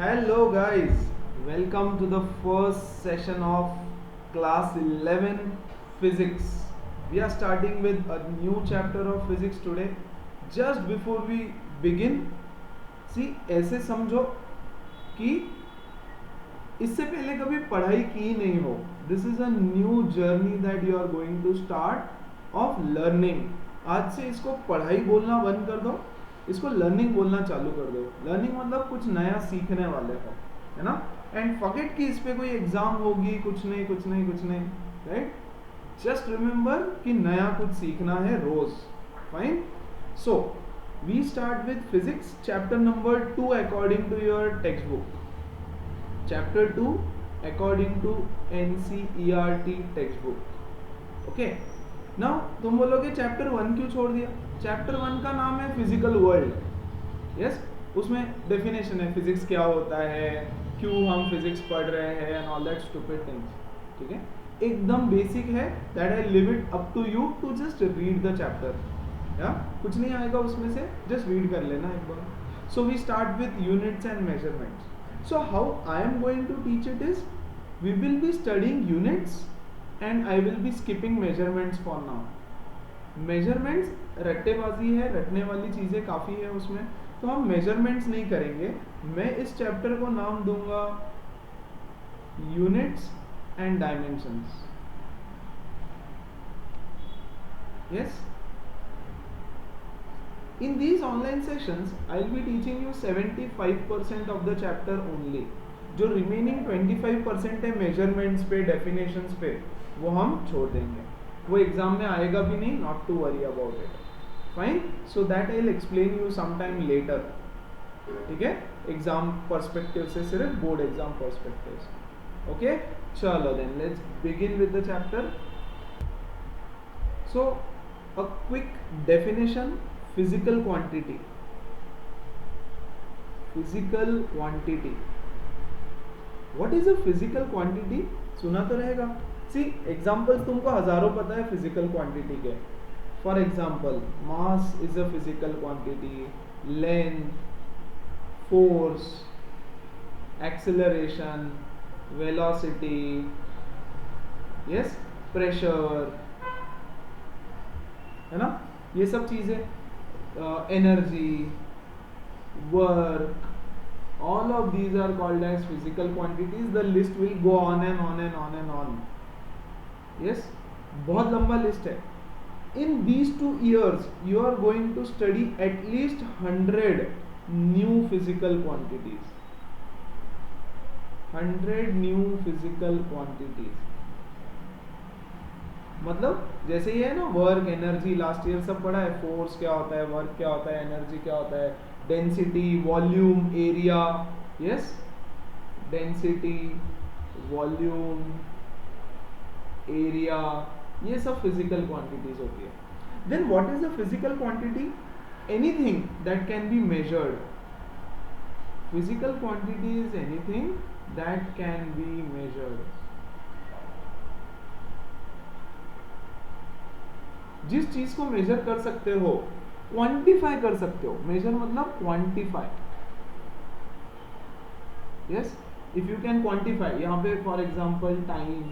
Hello guys, welcome to the first session of class 11 physics. We are starting with a new chapter of physics today. Just before we begin, see ऐसे समझो कि इससे पहले कभी पढ़ाई की नहीं हो. This is a new journey that you are going to start of learning. आज से इसको पढ़ाई बोलना बंद कर दो, इसको लर्निंग बोलना चालू कर दो. लर्निंग मतलब कुछ नया सीखने वाले हो, है ना. एंड फॉरगेट कि इस पे कोई एग्जाम होगी, कुछ नहीं, राइट. जस्ट रिमेंबर कि नया कुछ सीखना है रोज. Fine. So we start with physics chapter number 2 according to your textbook. Chapter 2 according to NCERT textbook. Okay. Now तुम बोलोगे चैप्टर 1 क्यों छोड़ दिया. चैप्टर 1 का नाम है फिजिकल वर्ल्ड. यस, उसमें डेफिनेशन है फिजिक्स क्या होता है, क्यों हम फिजिक्स पढ़ रहे हैं and all that stupid things. ठीक है, एकदम बेसिक है. That I leave it up to you to just read the chapter. या कुछ नहीं आएगा उसमें से, जस्ट रीड कर लेना एक बार. So we start with units and measurements. So how I am going to teach it is we will be studying units and I will be skipping measurements for now. Measurements रट्टेबाजी है, रटने वाली चीज़ें काफ़ी है उसमें, तो हम मेजरमेंट्स नहीं करेंगे. मैं इस चैप्टर को नाम दूंगा units and dimensions. Yes, in these online sessions I'll be teaching you 75% of the chapter only. जो remaining 25% है measurements पे, definitions पे, वो हम छोड़ देंगे. वो एग्जाम में आएगा भी नहीं. not to worry about it. fine. so that I'll explain you sometime later. ठीक है, एग्जाम पर्सपेक्टिव से, सिर्फ बोर्ड एग्जाम पर्सपेक्टिव से. ओके, चलो then let's begin with the chapter. So a quick definition. Physical quantity. Physical quantity. What is a physical quantity? सुना तो रहेगा. See examples तुमको हजारों पता है फिजिकल क्वांटिटी के. For example mass is a physical quantity, length, force, acceleration, velocity, yes, pressure, है ना. ये सब चीजें, energy, work, all of these are called as physical quantities. The list will go on and on and on and on. Yes, बहुत लंबा list है. In these 2 years you are going to study at least 100 new physical quantities. 100 new physical quantities. मतलब जैसे ये है ना, work, energy, last year सब पढ़ा है. फोर्स क्या होता है, वर्क क्या होता है, एनर्जी क्या होता है, density, volume, area. Yes, density, volume, area, ये सब फिजिकल क्वांटिटीज होती है. Then what is the physical quantity? Anything that can be measured. Physical quantity is anything that can be measured. जिस चीज को मेजर कर सकते हो, क्वांटिफाई कर सकते हो. मेजर मतलब quantify. Yes, if you can quantify, यहाँ पे for example time,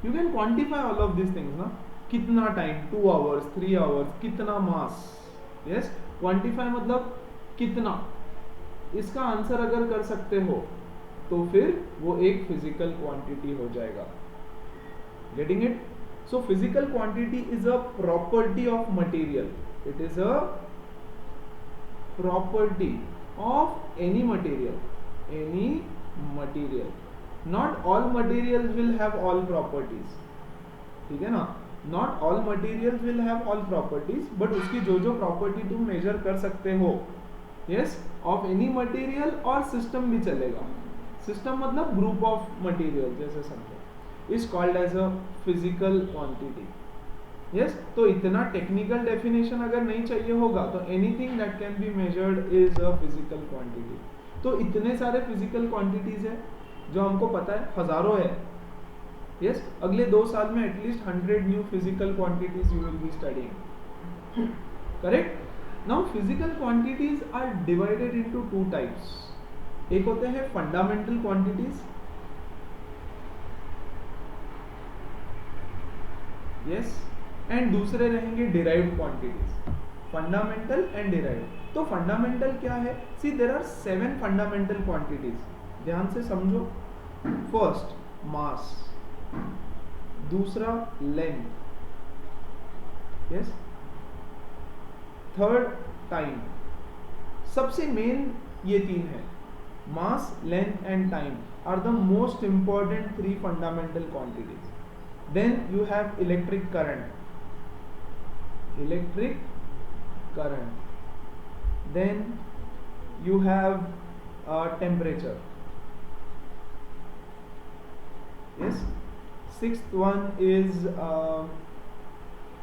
you can quantify all of this things ना. कितना टाइम, 2 आवर्स, 3 आवर्स, कितना मास. यस, क्वांटिफाई मतलब कितना. इसका आंसर अगर कर सकते हो तो फिर वो एक फिजिकल क्वांटिटी हो जाएगा. Getting it? So physical quantity is a property of material. It is a property of any material. Any material. Not all materials will have all properties. ठीक है ना? Not all materials will have all properties, but उसकी जो जो property तुम measure कर सकते हो, yes, of any material और system भी चलेगा. System मतलब group of material जैसे समझो, is called as a physical quantity. yes, तो इतना टेक्निकल डेफिनेशन अगर नहीं चाहिए होगा तो anything that can be measured is a physical quantity. तो इतने सारे फिजिकल क्वांटिटीज है जो हमको पता है, हजारों है. yes, अगले 2 साल में at least 100 new physical quantities you will be studying. Correct. Now physical quantities are divided into 2 types. एक होते हैं फंडामेंटल क्वांटिटीज, यस, एंड दूसरे रहेंगे derived quantities, fundamental and derived. तो फंडामेंटल क्या है? See there are 7 fundamental quantities, ध्यान से समझो। फर्स्ट मास, दूसरा लेंथ, यस, थर्ड टाइम। सबसे मेन ये तीन है, mass, length and time are the most important 3 fundamental quantities. Then you have electric current, then you have temperature, yes. Sixth one is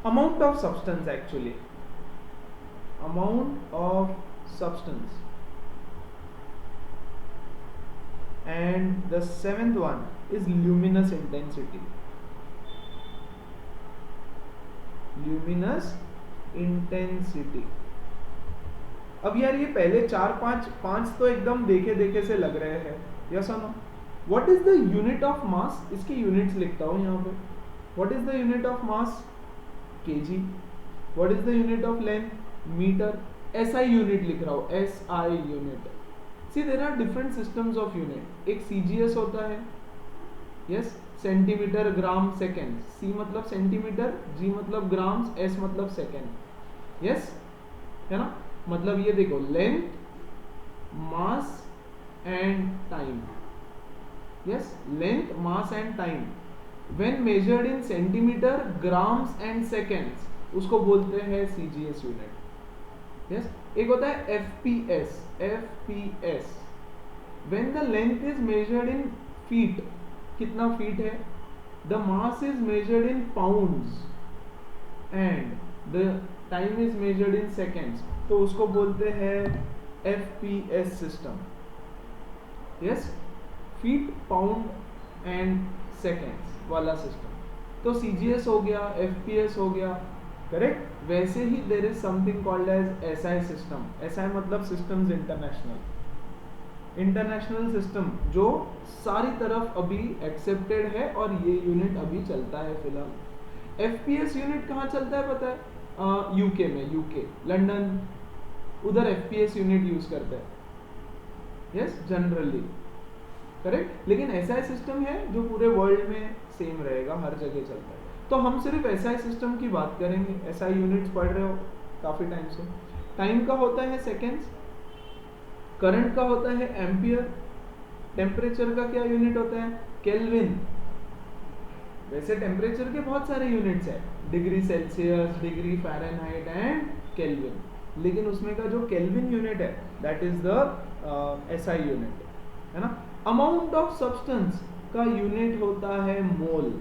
amount of substance, actually amount of substance, and the 7th one is luminous intensity, luminous intensity. अब यार ये पहले 4-5 तो एकदम देखे से लग रहे हैं, यस और no? What is the unit of mass? इसके यूनिट्स लिखता हूं यहाँ पे। What is the unit of mass? KG. What is the unit of length? Metre. SI unit लिख रहा हूँ, SI unit. See there are different systems of unit. एक CGS होता है, yes, centimetre, gram, second. C मतलब centimetre, G मतलब grams, S मतलब second, yes, है ना? मतलब ये देखो, length, mass and time, yes, length, mass and time when measured in centimetre, grams and seconds, उसको बोलते हैं सीजीएस यूनिट, यस। एक होता है FPS, FPS when the length is measured in feet, कितना फीट है, the mass is measured in pounds and the time is measured in seconds, तो उसको बोलते हैं FPS system, yes, feet, pound and seconds वाला सिस्टम। तो CGS हो गया, एफपीएस हो गया, करेक्ट। वैसे ही there is something called as SI system. SI मतलब सिस्टम्स इंटरनेशनल, इंटरनेशनल सिस्टम जो सारी तरफ अभी एक्सेप्टेड है और ये यूनिट अभी चलता है फिलहाल। एफपीएस यूनिट कहाँ चलता है पता है? यूके में, यूके, लंदन, उधर एफपीएस यूनिट यूज करते हैं, यस, जनरली, करेक्ट। लेकिन एसआई सिस्टम है जो पूरे वर्ल्ड में सेम रहेगा, हर जगह चलता है। तो हम सिर्फ एसआई सिस्टम की बात करेंगे। एसआई यूनिट्स पढ़ रहे हो काफी टाइम से। टाइम का होता है सेकेंड्स, करंट का होता है एम्पियर, टेम्परेचर का क्या यूनिट होता है? केल्विन। वैसे टेम्परेचर के बहुत सारे यूनिट्स है, degree Celsius, degree Fahrenheit and kelvin, लेकिन उसमें का जो केल्विन यूनिट है that is the SI unit, है ना। अमाउंट ऑफ सब्सटेंस का यूनिट होता है मोल,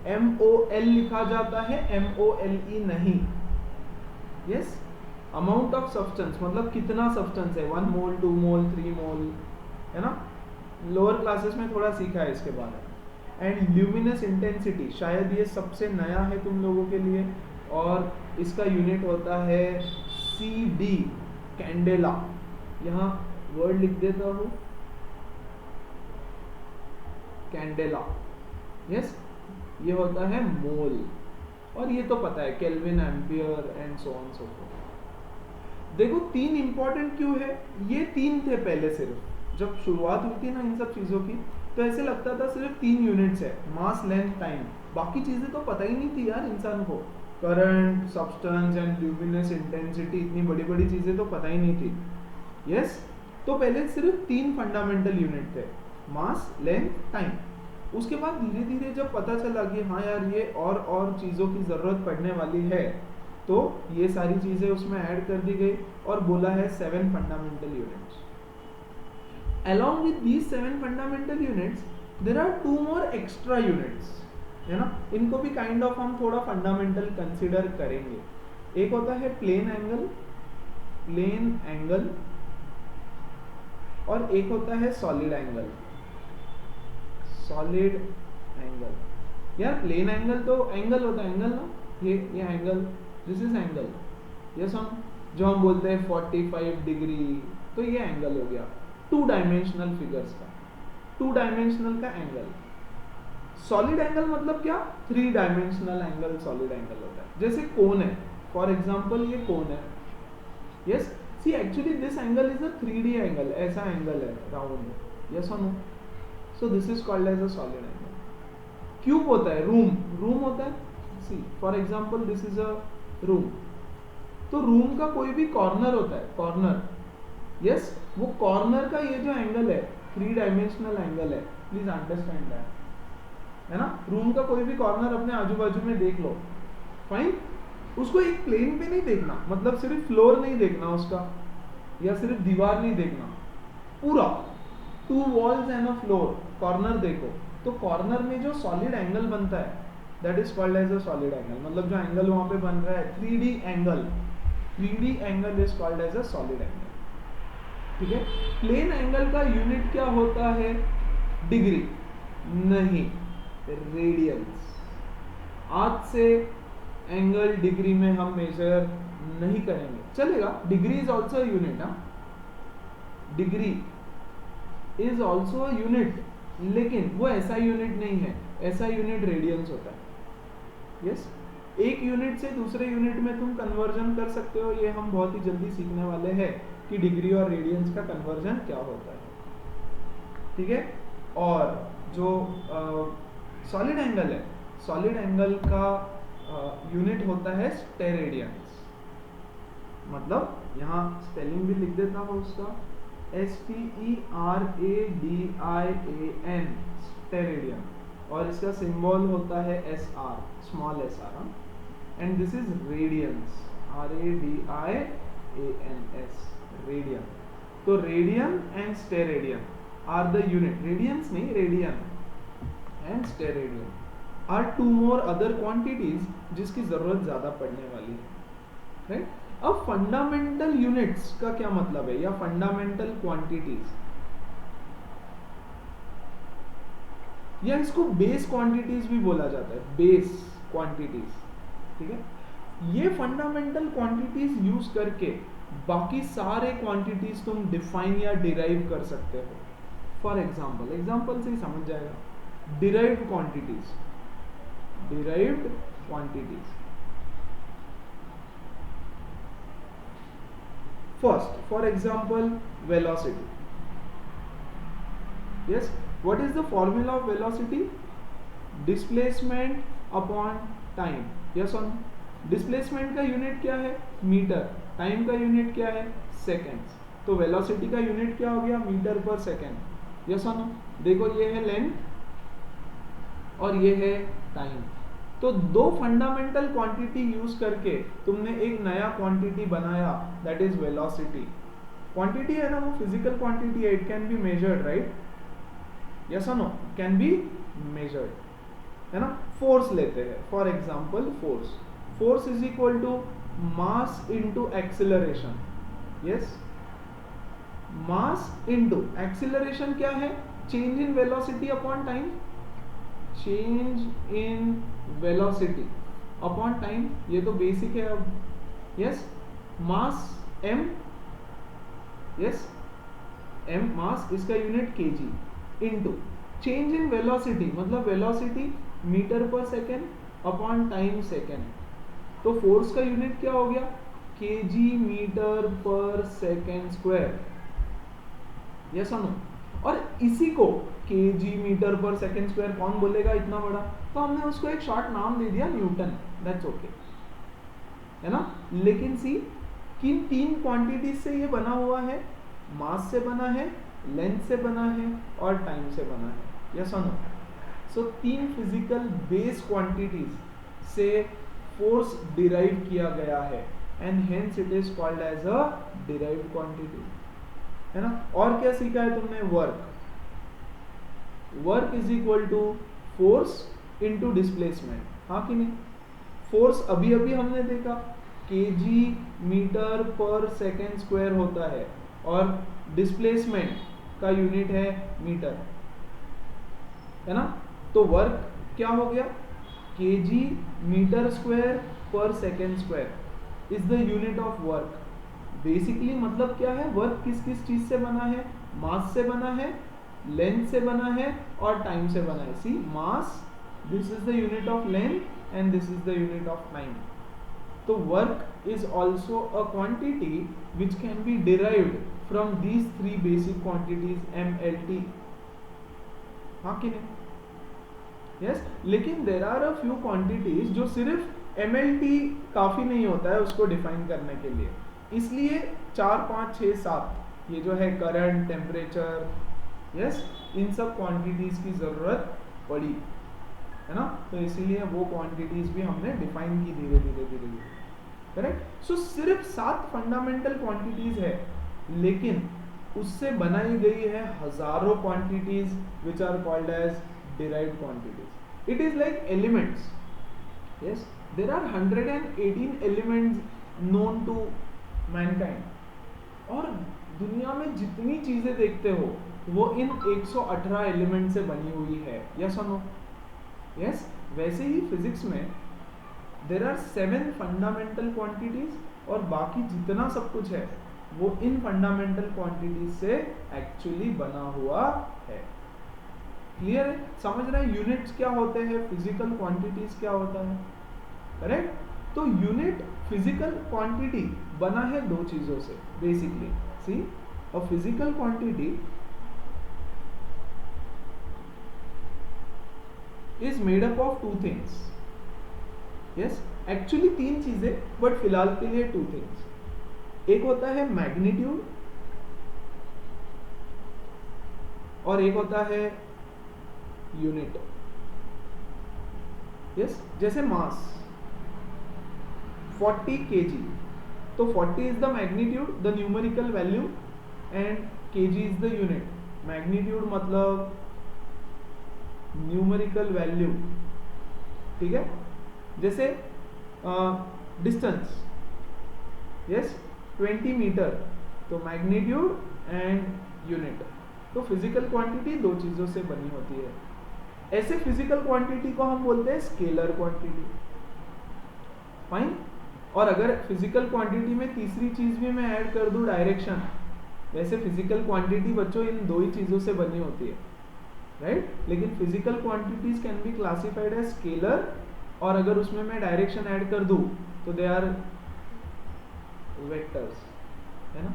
MOL लिखा जाता है, MOLE नहीं, यस। अमाउंट ऑफ सब्सटेंस मतलब कितना सब्सटेंस है, 1 मोल, 2 मोल, 3 मोल, है ना। लोअर क्लासेस में थोड़ा सीखा है इसके बारे में। एंड ल्यूमिनस इंटेंसिटी, शायद ये सबसे नया है तुम लोगों के लिए, और इसका यूनिट होता है CD, कैंडेला। यहाँ वर्ड लिख देता हूँ, कैंडेला, यस, ये होता है मोल। और ये तो पता है kelvin, ampere and so on so fourth. देखो 3 इंपॉर्टेंट क्यों है? ये 3 थे पहले, सिर्फ जब शुरुआत हुई थी ना इन सब चीजों की, तो ऐसे लगता था सिर्फ 3 यूनिट्स है, मास, लेंथ, टाइम। बाकी चीजें तो पता ही नहीं थी यार इंसान को, current, substance and luminous intensity, इतनी बड़ी बड़ी चीजें तो पता ही नहीं थी, यस। तो पहले सिर्फ 3 फंडामेंटल यूनिट थे, मास, लेंथ, टाइम। उसके बाद धीरे धीरे जब पता चला कि हाँ यार ये और चीज़ों की ज़रूरत पड़ने वाली है, तो ये सारी चीज़ें उसमें ऐड कर दी गई और बोला है 7 fundamental units. Along with these 7 fundamental units, there are 2 more extra units, है ना। इनको भी काइंड ऑफ हम थोड़ा फंडामेंटल कंसिडर करेंगे। एक होता है प्लेन एंगल, और एक होता है सॉलिड एंगल। यार प्लेन एंगल तो एंगल होता है, एंगल ना, ये angle, this is angle, yes. हम जो हम बोलते हैं 45 डिग्री, तो ये एंगल हो गया, टू डायमेंशनल फिगर्स का, टू डायमेंशनल का एंगल। सॉलिड एंगल मतलब क्या, three dimensional angle solid angle होता है। जैसे कोन है, फॉर एग्जांपल ये कोन है, yes, see actually this angle is a 3D angle, ऐसा एंगल है राउंड, यस और no, so this is called as a solid angle. Cube होता है, रूम होता है, see for example this is a room, तो room का कोई भी कॉर्नर होता है, कॉर्नर, यस, वो कॉर्नर का ये जो एंगल है, थ्री डायमेंशनल एंगल है, प्लीज अंडरस्टैंड दैट, है ना। रूम का कोई भी कॉर्नर अपने आजू बाजू में देख लो, फाइन, उसको एक प्लेन पे नहीं देखना, मतलब सिर्फ फ्लोर नहीं देखना उसका, या सिर्फ दीवार नहीं देखना, पूरा two walls and a floor, corner देखो, तो कॉर्नर में जो सॉलिड एंगल बनता है that is called as a solid angle, मतलब जो एंगल वहां पे बन रहा है 3D angle, 3D angle is called as a solid angle, ठीक है। प्लेन एंगल का यूनिट क्या होता है, डिग्री नहीं, रेडियंस। आज से एंगल डिग्री में हम मेजर नहीं करेंगे, चलेगा, डिग्री इज ऑल्सो यूनिट, हाँ, डिग्री इज ऑल्सो यूनिट, लेकिन वो ऐसा यूनिट नहीं है, ऐसा यूनिट रेडियंस होता है, यस। एक यूनिट से दूसरे यूनिट में तुम कन्वर्जन कर सकते हो, ये हम बहुत ही जल्दी सीखने वाले हैं कि डिग्री और रेडियंस का कन्वर्जन क्या होता है, ठीक है। और जो सॉलिड एंगल है, सॉलिड एंगल का यूनिट होता है स्टेरेडियंस, मतलब यहाँ स्पेलिंग भी लिख देता हूँ उसका, STERADIAN, स्टेरेडियन, और इसका सिंबल होता है SR, small SR, and this is radians, RADIANS, radian. तो radian and steradian are the unit, radians नहीं, radian and steradian are two more other quantities जिसकी जरूरत ज्यादा पड़ने वाली है, राइट। अब फंडामेंटल यूनिट्स का क्या मतलब है, या फंडामेंटल क्वांटिटीज, या इसको बेस क्वांटिटीज भी बोला जाता है, बेस क्वांटिटीज, ठीक है। ये फंडामेंटल क्वांटिटीज यूज करके बाकी सारे क्वांटिटीज तुम डिफाइन या डिराइव कर सकते हो। फॉर एग्जाम्पल, एग्जाम्पल से ही समझ जाएगा, derived quantities, derived quantities, first for example velocity, yes, what is the formula of velocity, displacement upon time, yes or no, displacement का यूनिट क्या है, मीटर, टाइम का यूनिट क्या है, सेकेंड्स, तो वेलोसिटी का यूनिट क्या हो गया, मीटर पर सेकेंड, यस और नो। देखो ये है लेंथ और ये है टाइम, तो दो फंडामेंटल क्वांटिटी यूज करके तुमने एक नया क्वांटिटी बनाया, दैट इज वेलोसिटी। क्वांटिटी है ना, वो फिजिकल क्वांटिटी है, it can be measured, right, yes और नो, कैन बी मेजर्ड, है ना। फोर्स लेते हैं, for example force, force is equal to mass into acceleration, yes, mass into acceleration क्या है, change in velocity upon time, change in velocity upon time, ये तो basic है अब, yes. Mass m, yes, m mass, इसका unit kg, into change in velocity, मतलब velocity metre पर second upon time second, तो फोर्स का यूनिट क्या हो गया, kg मीटर पर सेकेंड स्क्वायर, यस और नो। और इसी को kg मीटर पर सेकेंड स्क्वायर कौन बोलेगा इतना बड़ा, तो हमने उसको एक शॉर्ट नाम दे दिया न्यूटन, दैट्स ओके, है ना। लेकिन सी, किन तीन क्वांटिटीज से ये बना हुआ है, मास से बना है, लेंथ से बना है और टाइम से बना है, यस और नो। सो तीन फिजिकल बेस क्वांटिटीज से फोर्स डिराइव किया गया है, and hence it is called as a derived quantity, है ना। और क्या सीखा है तुमने, work, work is equal to force into displacement, हाँ कि नहीं। फोर्स अभी अभी हमने देखा kg मीटर पर सेकेंड स्क्वायर होता है, और डिस्प्लेसमेंट का यूनिट है मीटर, है ना। तो वर्क क्या हो गया, kg मीटर स्क्वायर पर second square is the unit of work. Basically मतलब क्या है, वर्क किस किस चीज से बना है, मास से बना है, लेंथ से बना है और टाइम से बना है. See mass, this is the unit of length and this is the unit of time. तो work is also a quantity which can be derived from these three basic quantities MLT. हाँ कि नहीं? Yes. लेकिन there are a few quantities जो सिर्फ MLT काफी नहीं होता है उसको डिफाइन करने के लिए. इसलिए 4, 5, 6, 7 ये जो है करंट, टेम्परेचर, यस, इन सब क्वांटिटीज की जरूरत पड़ी है ना. तो इसीलिए वो क्वांटिटीज भी हमने डिफाइन की धीरे धीरे धीरे धीरे. करेक्ट. सो सिर्फ 7 फंडामेंटल क्वांटिटीज है, लेकिन उससे बनाई गई है हजारों quantities which are called as derived quantities. It is like elements. Yes, there are 118 elements known to mankind. और दुनिया में जितनी चीजें देखते हो वो इन 118 एलिमेंट से बनी हुई है. Yes or no? Yes. वैसे ही फिजिक्स में there are 7 fundamental quantities और बाकी जितना सब कुछ है वो इन फंडामेंटल क्वांटिटीज से एक्चुअली बना हुआ है. क्लियर है? समझ रहे हैं? यूनिट्स क्या होते हैं, फिजिकल क्वांटिटीज क्या होता है. करेक्ट. तो यूनिट फिजिकल क्वांटिटी बना है दो चीजों से basically. See, a physical quantity is made up of 2 things. Yes, actually 3 चीजें, बट फिलहाल के लिए 2 थिंग्स. एक होता है मैग्नीट्यूड और एक होता है यूनिट. यस, जैसे मास 40 kg, तो 40 is the magnitude, the numerical value, and kg is the unit. Magnitude मतलब न्यूमेरिकल वैल्यू. ठीक है. जैसे डिस्टेंस, यस, 20 मीटर, तो मैग्नीट्यूड एंड यूनिट. तो फिजिकल क्वांटिटी दो चीजों से बनी होती है. ऐसे फिजिकल क्वांटिटी को हम बोलते हैं स्केलर क्वांटिटी. फाइन. और अगर फिजिकल क्वांटिटी में तीसरी चीज भी मैं ऐड कर दूं, डायरेक्शन. वैसे फिजिकल क्वांटिटी बच्चों इन दो ही चीजों से बनी होती है, राइट. लेकिन physical quantities can be classified as scalar, और अगर उसमें मैं डायरेक्शन ऐड कर दूं तो दे आर वेक्टर्स, है ना.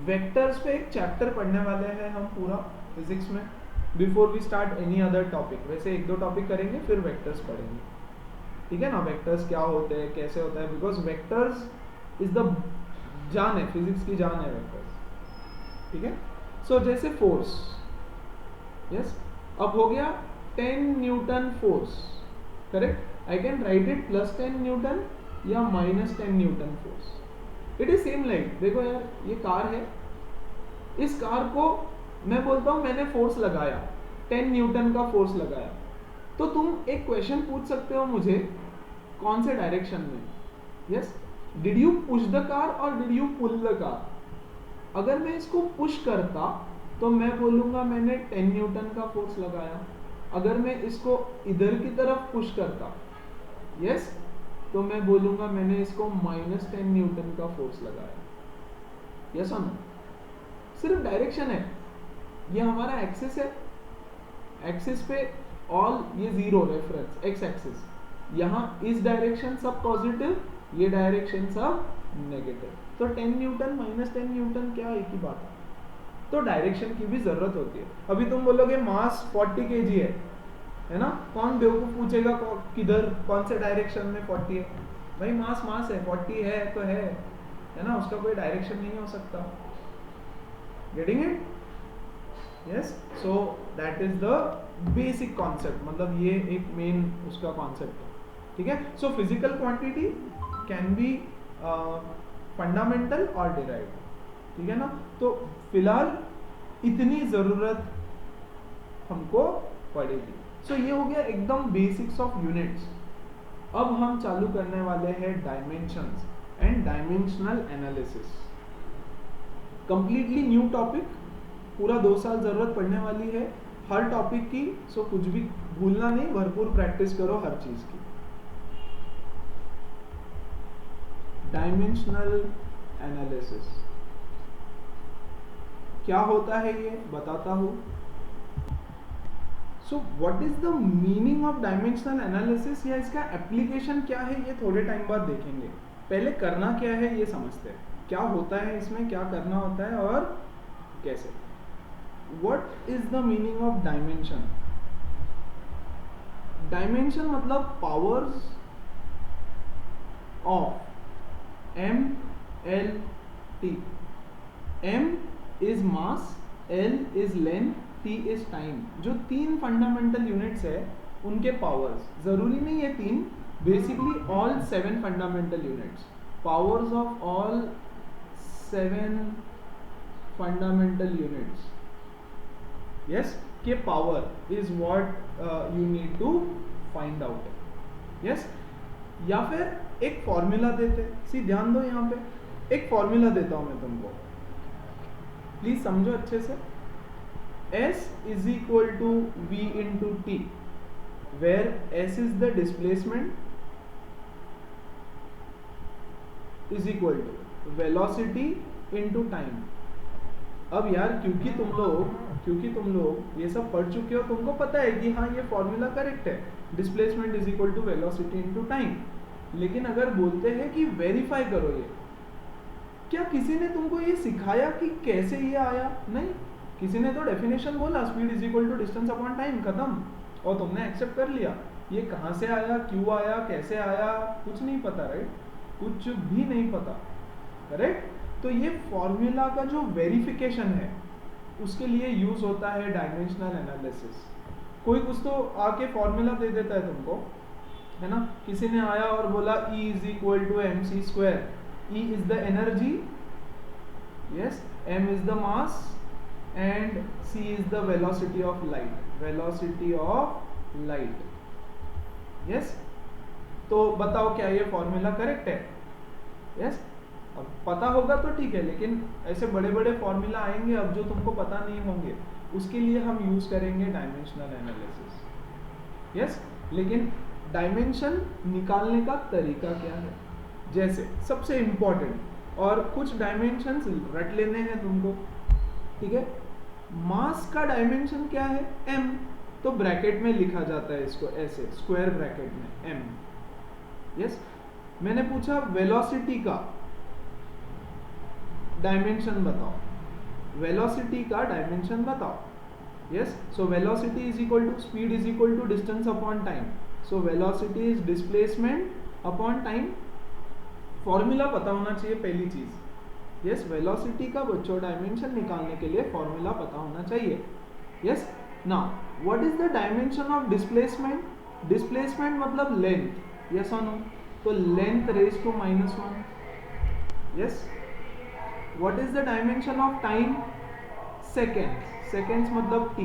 वेक्टर्स पे एक चैप्टर पढ़ने वाले हैं हम पूरा फिजिक्स में, before we start any other topic. वैसे 1-2 टॉपिक करेंगे फिर वेक्टर्स पढ़ेंगे. ठीक है ना. वेक्टर्स क्या होते हैं, कैसे होता है, बिकॉज वेक्टर्स इज द जान है, फिजिक्स की जान है वेक्टर्स. ठीक है. सो जैसे फोर्स, यस, अब हो गया 10 Newton force. Correct. I can right it +10 Newton या -10 Newton force. It is same like, देखो यार, ये कार है, इस कार को मैं बोलता हूं मैंने फोर्स लगाया, 10 न्यूटन का फोर्स लगाया, तो तुम एक क्वेश्चन पूछ सकते हो मुझे, कौन से डायरेक्शन में. Yes, did you push the car और did you pull the car. अगर मैं इसको पुश करता तो मैं बोलूंगा मैंने 10 न्यूटन का फोर्स लगाया. अगर मैं इसको इधर की तरफ पुश करता, यस, तो मैं बोलूंगा मैंने इसको -10 न्यूटन का फोर्स लगाया. यस और नो. सिर्फ डायरेक्शन है. ये हमारा एक्सिस है, एक्सिस पे ऑल ये 0 रेफरेंस, एक्स एक्सिस. यहाँ इस डायरेक्शन सब पॉजिटिव, ये डायरेक्शन सब नेगेटिव. तो 10 न्यूटन -10 न्यूटन क्या एक ही बात है. तो डायरेक्शन की भी जरूरत होती है. अभी तुम बोलोगे मास 40 kg है ना. कौन बेवकूफ पूछेगा किधर, कौन से डायरेक्शन में 40 है. भाई मास मास है, 40 है तो है ना, उसका कोई डायरेक्शन नहीं हो सकता. Getting it. Yes. So that is the basic concept, मतलब ये एक मेन उसका कॉन्सेप्ट है. ठीक है. So physical quantity can be fundamental और डिराइव्ड. ठीक है ना. तो फिलहाल इतनी जरूरत हमको पड़ेगी. सो ये हो गया एकदम बेसिक्स ऑफ यूनिट्स. अब हम चालू करने वाले हैं dimensions and dimensional analysis. Completely new topic, पूरा 2 साल जरूरत पड़ने वाली है हर टॉपिक की. सो कुछ भी भूलना नहीं, भरपूर प्रैक्टिस करो हर चीज की. Dimensional analysis. क्या होता है ये बताता हूँ। So what is the meaning of dimensional analysis, या इसका एप्लीकेशन क्या है ये थोड़े टाइम बाद देखेंगे। पहले करना क्या है ये समझते हैं, क्या होता है इसमें, क्या करना होता है और कैसे। What is the meaning of dimension. Dimension मतलब powers of m l t। m is mass, l is length, t is time. जो तीन फंडामेंटल यूनिट्स है उनके पावर्स, जरूरी नहीं है तीन, basically all 7 fundamental units, powers of all 7 fundamental units, yes, के power is what you need to find out, yes. या फिर एक फॉर्मूला देते, सी ध्यान दो यहाँ पे, एक फॉर्मूला देता हूं मैं तुमको, प्लीज समझो अच्छे से। S is equal to V into T, where S is the displacement, is equal to velocity into time। अब यार क्योंकि तुम लोग ये सब पढ़ चुके हो, तुमको पता है कि हाँ ये फॉर्मूला करेक्ट है, displacement is equal to velocity into time. लेकिन अगर बोलते हैं कि वेरीफाई करो ये, क्या किसी ने तुमको ये सिखाया कि कैसे ये आया? नहीं, किसी ने तो डेफिनेशन बोला, speed is equal to distance upon time, खत्म, और तुमने एक्सेप्ट कर लिया। ये कहाँ से आया, क्यों आया, कैसे आया, कुछ नहीं पता, राइट? कुछ भी नहीं पता, करेक्ट? तो ये फॉर्मूला का जो वेरिफिकेशन है उसके लिए यूज होता है डायमेंशनल एनालिसिस। कोई कुछ तो आके फॉर्मूला दे देता है तुमको, है ना? किसी ने आया और बोला E is equal to mc square. E is the energy, yes, m is the mass and c is the velocity of light, velocity of light, yes. तो बताओ क्या ये फॉर्मूला करेक्ट है? यस। अब पता होगा तो ठीक है, लेकिन ऐसे बड़े बड़े फॉर्मूला आएंगे अब जो तुमको पता नहीं होंगे, उसके लिए हम यूज करेंगे डायमेंशनल एनालिसिस, यस। लेकिन डायमेंशन निकालने का तरीका क्या है? जैसे सबसे इंपॉर्टेंट, और कुछ डायमेंशंस रट लेने हैं तुमको, ठीक है? मास का डायमेंशन क्या है? m, तो ब्रैकेट में लिखा जाता है इसको ऐसे, स्क्वायर ब्रैकेट में m, यस। मैंने पूछा वेलोसिटी का डायमेंशन बताओ, वेलोसिटी का डायमेंशन बताओ, yes. So velocity is equal to speed is equal to distance upon time, so velocity is displacement upon time. Formula पता होना चाहिए पहली चीज, यस। वेलोसिटी का बच्चों डायमेंशन निकालने के लिए फॉर्मूला पता होना चाहिए, yes. Now what is the dimension of displacement? Displacement मतलब लेंथ, यस और नो? तो length raise to -1, yes. What is the dimension of time? Seconds, seconds मतलब t,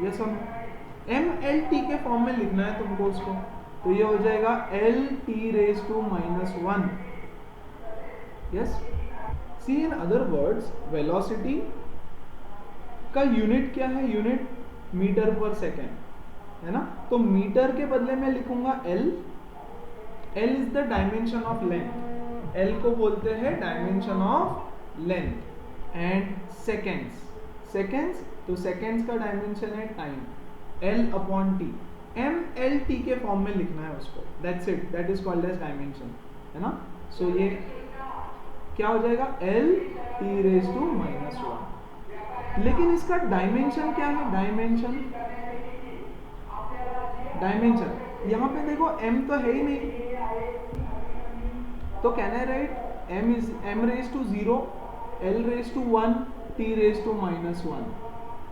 yes or no? mlt के फॉर्म में लिखना है तुमको उसको, तो ये हो जाएगा lt raised to -1, yes। See, in other words, velocity का यूनिट क्या है? यूनिट मीटर पर सेकेंड, है ना? तो मीटर के बदले में लिखूंगा l, l is the dimension of length, l को बोलते हैं dimension of length, and seconds, seconds, तो सेकेंड्स का डायमेंशन है time, l upon t, mlt के फॉर्म में लिखना है उसको, that's it, that is called as dimension, है ना? सो ये क्या हो जाएगा? l t raise to -1। लेकिन इसका डायमेंशन क्या है? डायमेंशन, डायमेंशन यहाँ पे देखो m तो है ही नहीं, तो can I write m is m raise to 0, l raise to 1, t raise to -1,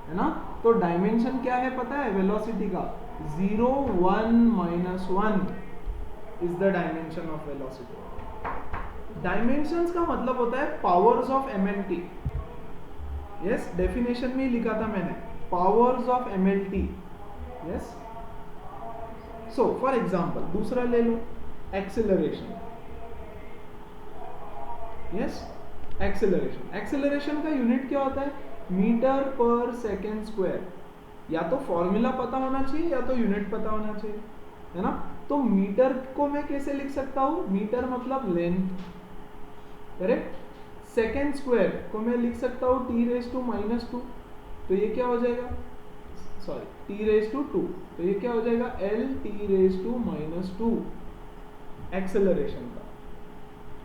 है ना? तो डायमेंशन क्या है पता है वेलोसिटी का? 0, 1, -1 is the dimension of velocity. Dimensions का मतलब होता है powers of mlt, yes. Definition में ही लिखा था मैंने, powers of mlt, yes. So for example दूसरा ले लो, एक्सेलरेशन, यस। एक्सेलरेशन, एक्सेलरेशन का यूनिट क्या होता है? मीटर पर सेकेंड स्क्वायर। या तो फॉर्मूला पता होना चाहिए या तो यूनिट पता होना चाहिए, है ना? तो मीटर को मैं कैसे लिख सकता हूं? मीटर मतलब लेंथ, करेक्ट। सेकेंड स्क्वायर को मैं लिख सकता हूँ T raise to minus two, तो ये क्या हो जाएगा, sorry T raise to two, तो ये क्या हो जाएगा L T raise to minus two acceleration का।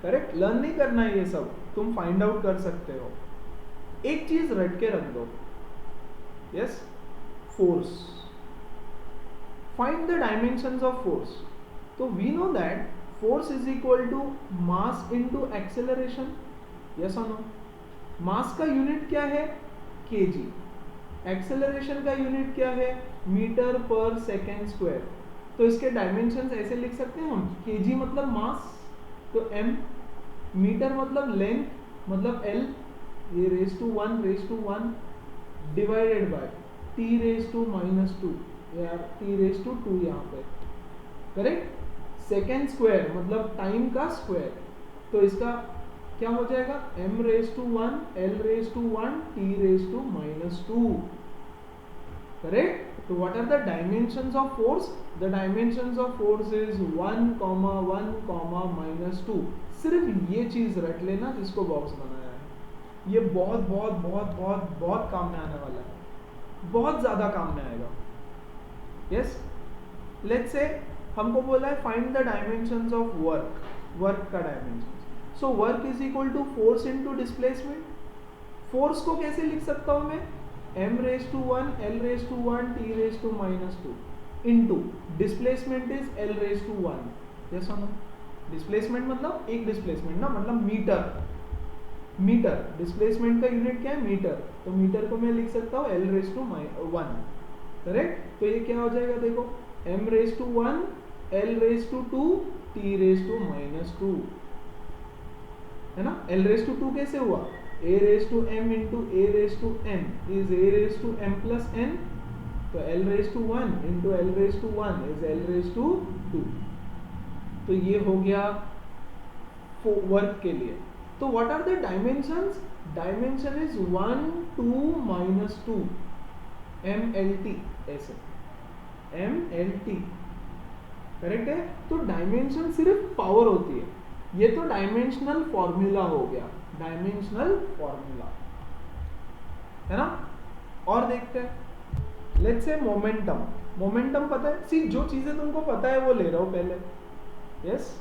करेक्ट, लर्न नहीं करना है ये सब, तुम फाइंड आउट कर सकते हो। एक चीज रट के रख दो, yes, force, find the dimensions of force. तो we know that force is equal to mass into acceleration, yes और नो। मास का यूनिट क्या है, केजी, एक्सेलरेशन का यूनिट क्या है, मीटर पर सेकेंड स्क्वायर। तो इसके डायमेंशंस ऐसे लिख सकते हैं हम, केजी मतलब मास तो m, मीटर मतलब लेंथ मतलब l, ये raise to 1 divided by t raise to minus two या t रेज टू 2 यहाँ पे। करेक्ट, सेकेंड स्क्वायर मतलब टाइम का स्क्वायर, तो इसका क्या हो जाएगा m raise to 1 l raise to 1 t raise to minus 2। Correct, तो what are the dimensions of force? The dimensions of force is 1, 1, minus 2। सिर्फ ये चीज रट लेना जिसको बॉक्स बनाया है, ये बहुत बहुत बहुत बहुत बहुत काम में आने वाला है, बहुत ज्यादा काम में आएगा। यस, लेट्स से हमको बोला है find the dimensions of work, work का dimension. So work is equal to force into displacement. Force को कैसे लिख सकता हूं मैं, m raise to 1 l raise to 1 t raise to minus 2 into displacement is l raise to 1। Yes और no, displacement मतलब एक डिस्प्लेसमेंट ना, मतलब मीटर, मीटर डिस्प्लेसमेंट का यूनिट क्या है, मीटर, तो मीटर को मैं लिख सकता हूँ l रेज टू 1। करेक्ट, तो ये क्या हो जाएगा देखो, m raise to 1 l raise to 2 t raise to minus 2, है ना। l रेज टू 2 कैसे हुआ, a raise to m into a raise to n is a raise to m plus n, तो l raise to 1 into l raise to 1 is l raise to 2। तो ये हो गया work के लिए। तो what are the dimensions, dimension is 1 2 minus 2 mlt, ऐसे mlt। Correct है, तो डायमेंशन सिर्फ पावर होती है, ये तो डायमेंशनल फॉर्मूला हो गया, डायमेंशनल फॉर्मूला, है ना। और देखते हैं, लेट्स से मोमेंटम। मोमेंटम पता है, सी जो चीजें तुमको पता है वो ले रहा हूं पहले। यस,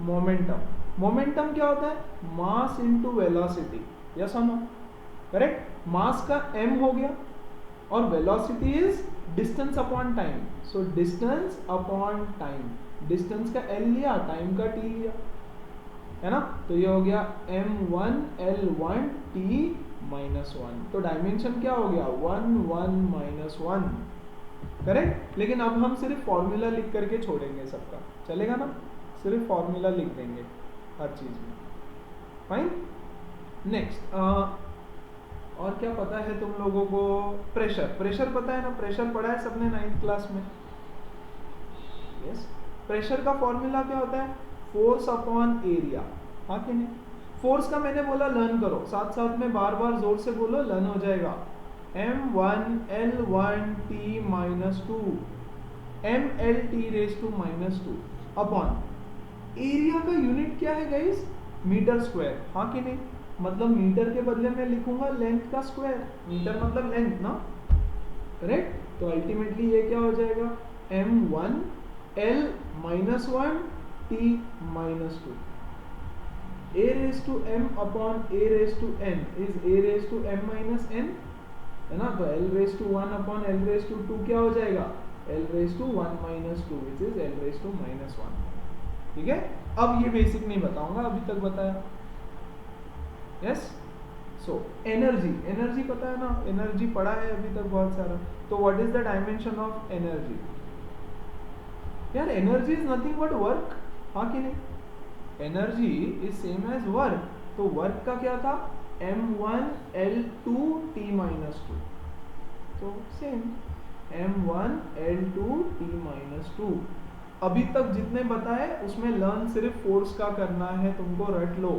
मोमेंटम, मोमेंटम क्या होता है, मास इनटू वेलोसिटी। यस और नो, करेक्ट, मास का m हो गया और velocity is distance upon time, so distance upon time, distance का l लिया, टाइम का t लिया, है ना। तो ये हो गया m1 l1 t माइनस 1। तो डायमेंशन क्या हो गया 1 1 माइनस 1। करेक्ट, लेकिन अब हम सिर्फ फॉर्मूला लिख करके छोड़ेंगे सबका, चलेगा ना, सिर्फ फॉर्मूला लिख देंगे हर चीज में। फाइन, नेक्स्ट और क्या पता है तुम लोगों को, प्रेशर, प्रेशर पता है ना, प्रेशर पढ़ा है सबने 9th क्लास में। यस, प्रेशर का फॉर्मूला क्या होता है, फोर्स अपॉन एरिया, हाँ कि नहीं। फोर्स का मैंने बोला लर्न करो, साथ साथ में बार बार जोर से बोलो, लर्न हो जाएगा। m1 l1 t minus 2 ml t raise to minus 2 upon area का यूनिट क्या है गाइस, मीटर स्क्वायर, हाँ कि नहीं। मतलब मीटर के बदले में लिखूंगा लेंथ का स्क्वायर, मीटर मतलब लेंथ ना, करेक्ट। तो अल्टीमेटली ये क्या हो जाएगा m1 l minus 1 t minus 2, a raise to m upon a raise to n is a raise to m minus n, है ना। तो l raise to 1 upon l raise to 2 क्या हो जाएगा, l raise to 1 minus 2 which is l raise to minus 1। ठीक है, अब ये बेसिक नहीं बताऊंगा, अभी तक बताया। यस, सो एनर्जी, एनर्जी पता है ना, एनर्जी पढ़ा है अभी तक बहुत सारा। तो what is the dimension of energy, यार energy is nothing but work, हाँ कि नहीं। Energy is same as work, तो वर्क का क्या था m1 l2 t माइनस 2, तो same m1 l2 t minus 2। अभी तक जितने बताए उसमें लर्न सिर्फ फोर्स का करना है, तुमको रट लो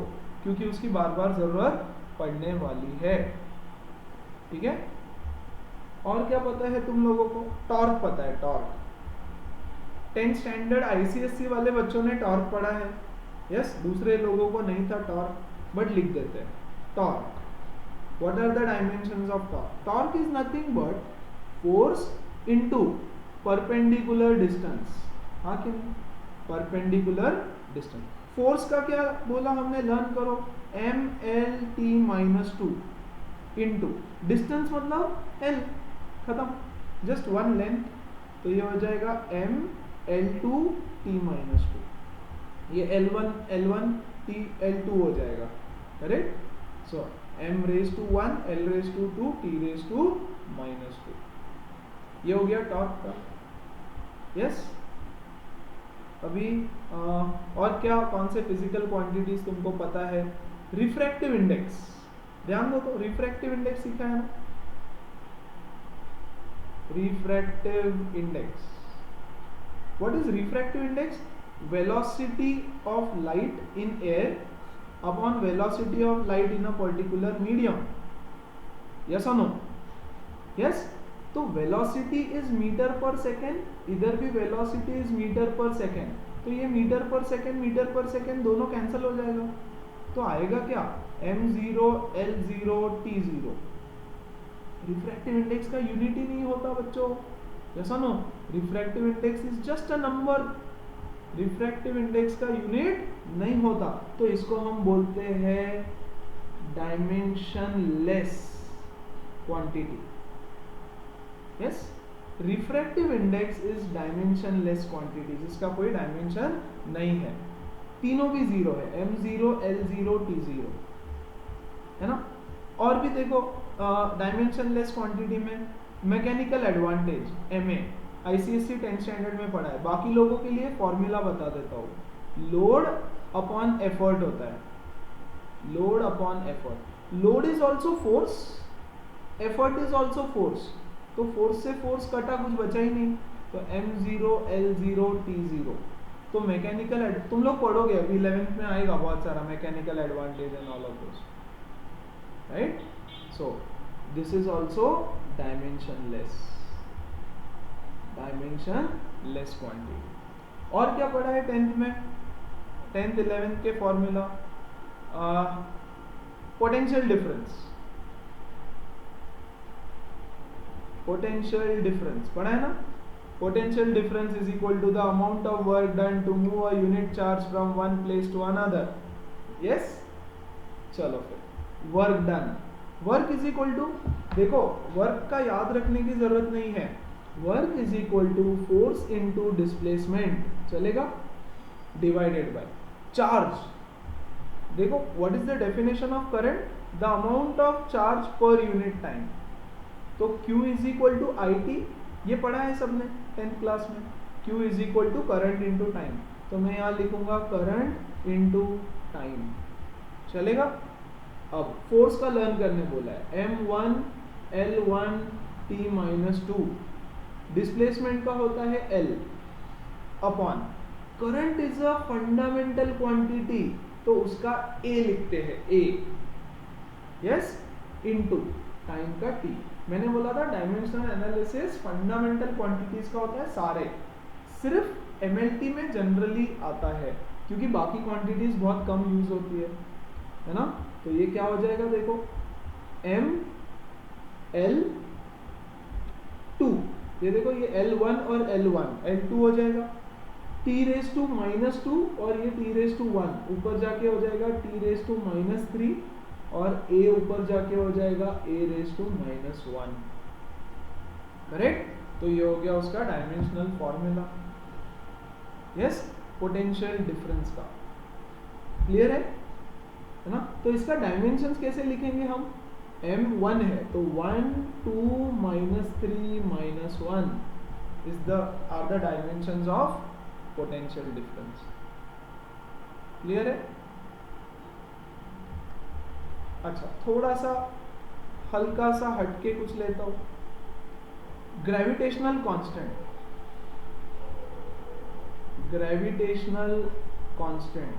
क्योंकि उसकी बार बार जरूरत पड़ने वाली है। ठीक है, और क्या पता है तुम लोगों को, टॉर्क पता है, टॉर्क। 10th स्टैंडर्ड आईसीएससी वाले बच्चों ने टॉर्क पढ़ा है, यस, दूसरे लोगों को नहीं था टॉर्क, बट लिख देते हैं torque. What are the dimensions of torque? Torque is nothing but force into perpendicular distance. हाँ कि नहीं? Perpendicular distance. Force का क्या बोला हमने, लर्न करो, MLT minus 2 into distance मतलब L, खत्म, just one length, तो ये हो जाएगा ML2 T minus 2. ये L1 T L2 हो जाएगा, correct. So m raised to 1, L raised to 2, T raised to minus 2. ये हो गया टॉर्क का. यस, अभी और क्या, कौन से फिजिकल क्वांटिटीज तुमको पता है? रिफ्रैक्टिव इंडेक्स, ध्यान दो तो, रिफ्रैक्टिव इंडेक्स सीखा है ना. Refractive index, what is refractive index? Velocity of light in air upon velocity of light in a particular medium. Yes or no? Yes. तो velocity is meter per second, इधर भी velocity is meter per second, तो ये meter per second दोनों cancel हो जाएगा, तो आएगा क्या, m0 l0 t0. Refractive index का यूनिट ही नहीं होता बच्चों. yes or no? Refractive index is just a number. Refractive index का यूनिट नहीं होता, तो इसको हम बोलते हैं dimensionless quantity. Yes, refractive index is dimensionless quantity, जिसका कोई डायमेंशन नहीं है. तीनों भी जीरो है, m0 l0 t0, है ना. और भी देखो, डायमेंशनलेस क्वांटिटी में mechanical advantage, MA ICSE 10th standard में पढ़ा है. बाकी लोगों के लिए फॉर्मूला बता देता हूँ. लोड अपॉन एफर्ट होता है, load upon effort. Load is also force, effort is also force, तो फोर्स से फोर्स कटा, कुछ बचा ही नहीं, तो m0 l0 t0. तो मैकेनिकल, तुम लोग पढ़ोगे अभी 11th में आएगा बहुत सारा mechanical advantage and all of this, right. So this is also dimensionless, dimensionless quantity. और क्या पढ़ा है 10th में, 10th 11th के formula, potential difference, potential difference पढ़ा है ना. Potential difference is equal to the amount of work done to move a unit charge from one place to another. Yes, चलो फिर work done, work is equal to, देखो work का याद रखने की जरूरत नहीं है, work is equal to force into displacement, चलेगा, डिवाइडेड बाय चार्ज. देखो what is the definition of current, the amount of charge per unit time. तो Q is equal to IT, ये पढ़ा है सबने 10th क्लास में. Q is equal to current into time, तो मैं यहाँ लिखूंगा करंट इंटू टाइम, चलेगा. अब फोर्स का लर्न करने बोला है, m1 l1 t minus 2. Displacement का होता है L upon, current is a fundamental quantity, तो उसका A लिखते हैं, A. यस, इनटू टाइम का T. मैंने बोला था डायमेंशनल एनालिसिस फंडामेंटल क्वांटिटीज का होता है सारे, सिर्फ MLT में जनरली आता है, क्योंकि बाकी क्वांटिटीज बहुत कम यूज होती है ना. तो ये क्या हो जाएगा, देखो m l2, ये देखो ये L1 और L1 L2 हो जाएगा, t रेज टू माइनस 2 और ये t रेज टू 1, ऊपर जाके हो जाएगा t रेज टू माइनस 3 और a ऊपर जाके हो जाएगा a raise to minus 1, correct. तो ये हो गया उसका dimensional formula. Yes, potential difference का, क्लियर है ना. तो इसका डायमेंशंस कैसे लिखेंगे हम, m1 है तो 1 2 माइनस 3 माइनस 1 is the are the dimensions of potential difference. Clear है. अच्छा, थोड़ा सा हल्का सा हटके कुछ लेता हूं. ग्रेविटेशनल कांस्टेंट, ग्रेविटेशनल कांस्टेंट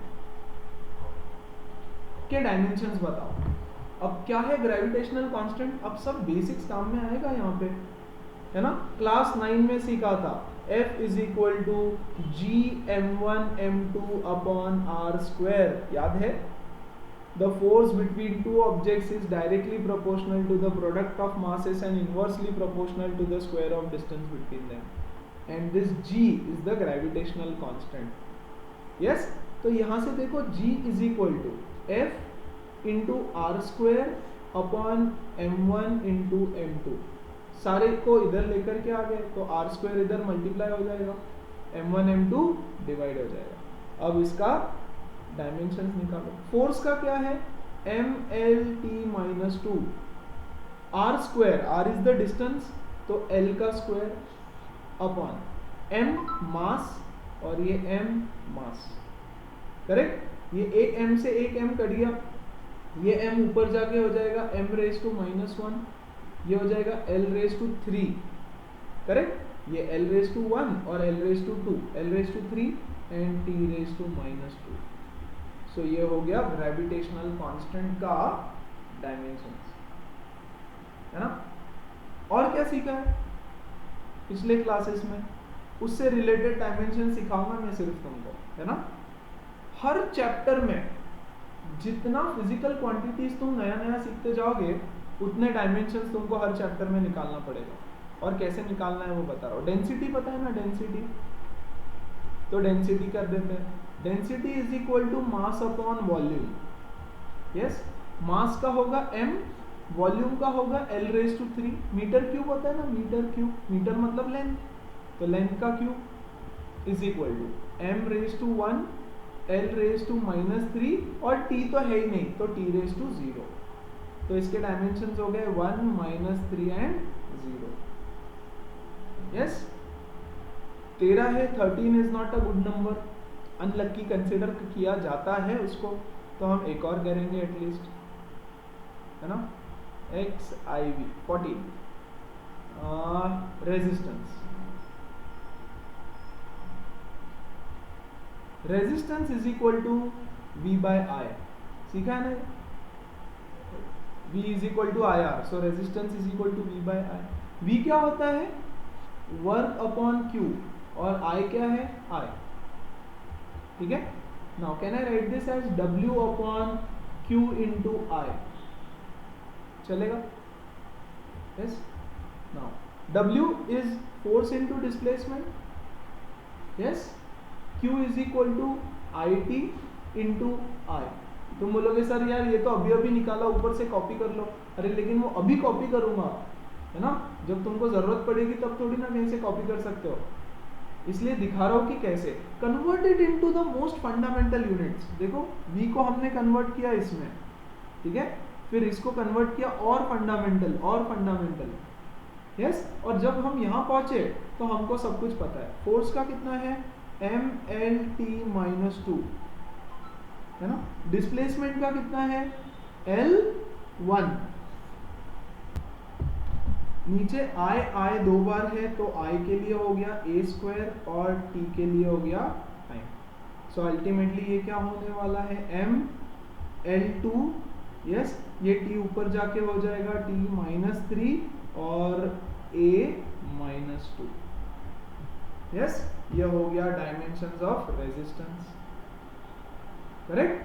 के डायमेंशंस बताओ. अब क्या है ग्रेविटेशनल कांस्टेंट, अब सब बेसिक्स काम में आएगा यहाँ पे, है ना. क्लास 9 में सीखा था F is equal to G m1 m2 upon R square. याद है, the force between two objects is directly proportional to the product of masses and inversely proportional to the square of distance between them, and this g is the gravitational constant. yes, तो यहाँ से देखो g is equal to f into r square upon m1 into m2। सारे को इधर लेकर के आ गए तो r square इधर मल्टीप्लाई हो जाएगा, m1 m2 डिवाइड हो जाएगा। अब इसका डायमेंशंस निकालो। फोर्स का क्या है, mlt minus 2, r square, r is the distance तो l का स्क्वायर अपॉन m मास और ये m मास। करेक्ट, ये एक m से एक m कट गया, ये m ऊपर जाके हो जाएगा m रेज टू माइनस 1, ये हो जाएगा l रेज टू 3। करेक्ट, ये l रेज टू 1 और l raise to 2, l raise to 3 and t raise to minus 2। So ये हो गया ग्रेविटेशनल कांस्टेंट का डायमेंशंस, है ना। और क्या सीखा है पिछले क्लासेस में, उससे रिलेटेड डायमेंशन सिखाऊंगा मैं सिर्फ तुमको, है ना। हर चैप्टर में जितना फिजिकल क्वांटिटीज तुम नया नया सीखते जाओगे उतने डायमेंशंस तुमको हर चैप्टर में निकालना पड़ेगा। और कैसे निकालना है वो बता रहा हूँ। डेंसिटी पता है ना, डेंसिटी, तो डेंसिटी कर देते हैं। Density is equal to mass upon volume. Yes, mass का होगा m, वॉल्यूम का होगा l raise to 3। Metre cube होता है ना, मीटर क्यूब, मीटर मतलब लेंथ, तो लेंथ का cube is equal to m raise to 1, l raise to minus 3 और t तो है ही नहीं तो t रेज टू 0। तो इसके डायमेंशंस हो गए 1 माइनस 3 एंड 0। यस, 13 है, 13 is not a good number, unlucky consider किया जाता है उसको, तो हम एक और करेंगे एटलीस्ट, है ना। XIV 14, resistance. Resistance is equal to V by I, सीखा है ना, V is equal to IR, so resistance is equal to V by I। V क्या होता है, वर्क अपॉन Q, और I क्या है, I। ठीक है, now can I write this as W upon Q into I, चलेगा। Yes, now W is force into displacement. Yes, Q is equal to IT into I। तुम बोलोगे sir यार ये तो अभी अभी निकाला, ऊपर से कॉपी कर लो। अरे लेकिन वो अभी कॉपी करूंगा, है ना, जब तुमको जरूरत पड़ेगी तब थोड़ी ना कहीं से कॉपी कर सकते हो, इसलिए दिखा रहा हूं कि कैसे convert it into the most fundamental units. देखो V को हमने कन्वर्ट किया इसमें, ठीक है, फिर इसको कन्वर्ट किया और फंडामेंटल और फंडामेंटल। यस, और जब हम यहां पहुंचे तो हमको सब कुछ पता है। फोर्स का कितना है, mlt माइनस 2, है ना। डिस्प्लेसमेंट का कितना है, L1। नीचे I दो बार है तो I के लिए हो गया a स्क्वायर और t के लिए हो गया टाइम। सो अल्टीमेटली ये क्या होने वाला है, m L2। यस, ये t ऊपर जाके हो जाएगा t माइनस 3 और a माइनस 2। यस, ये हो गया dimensions of resistance. Correct,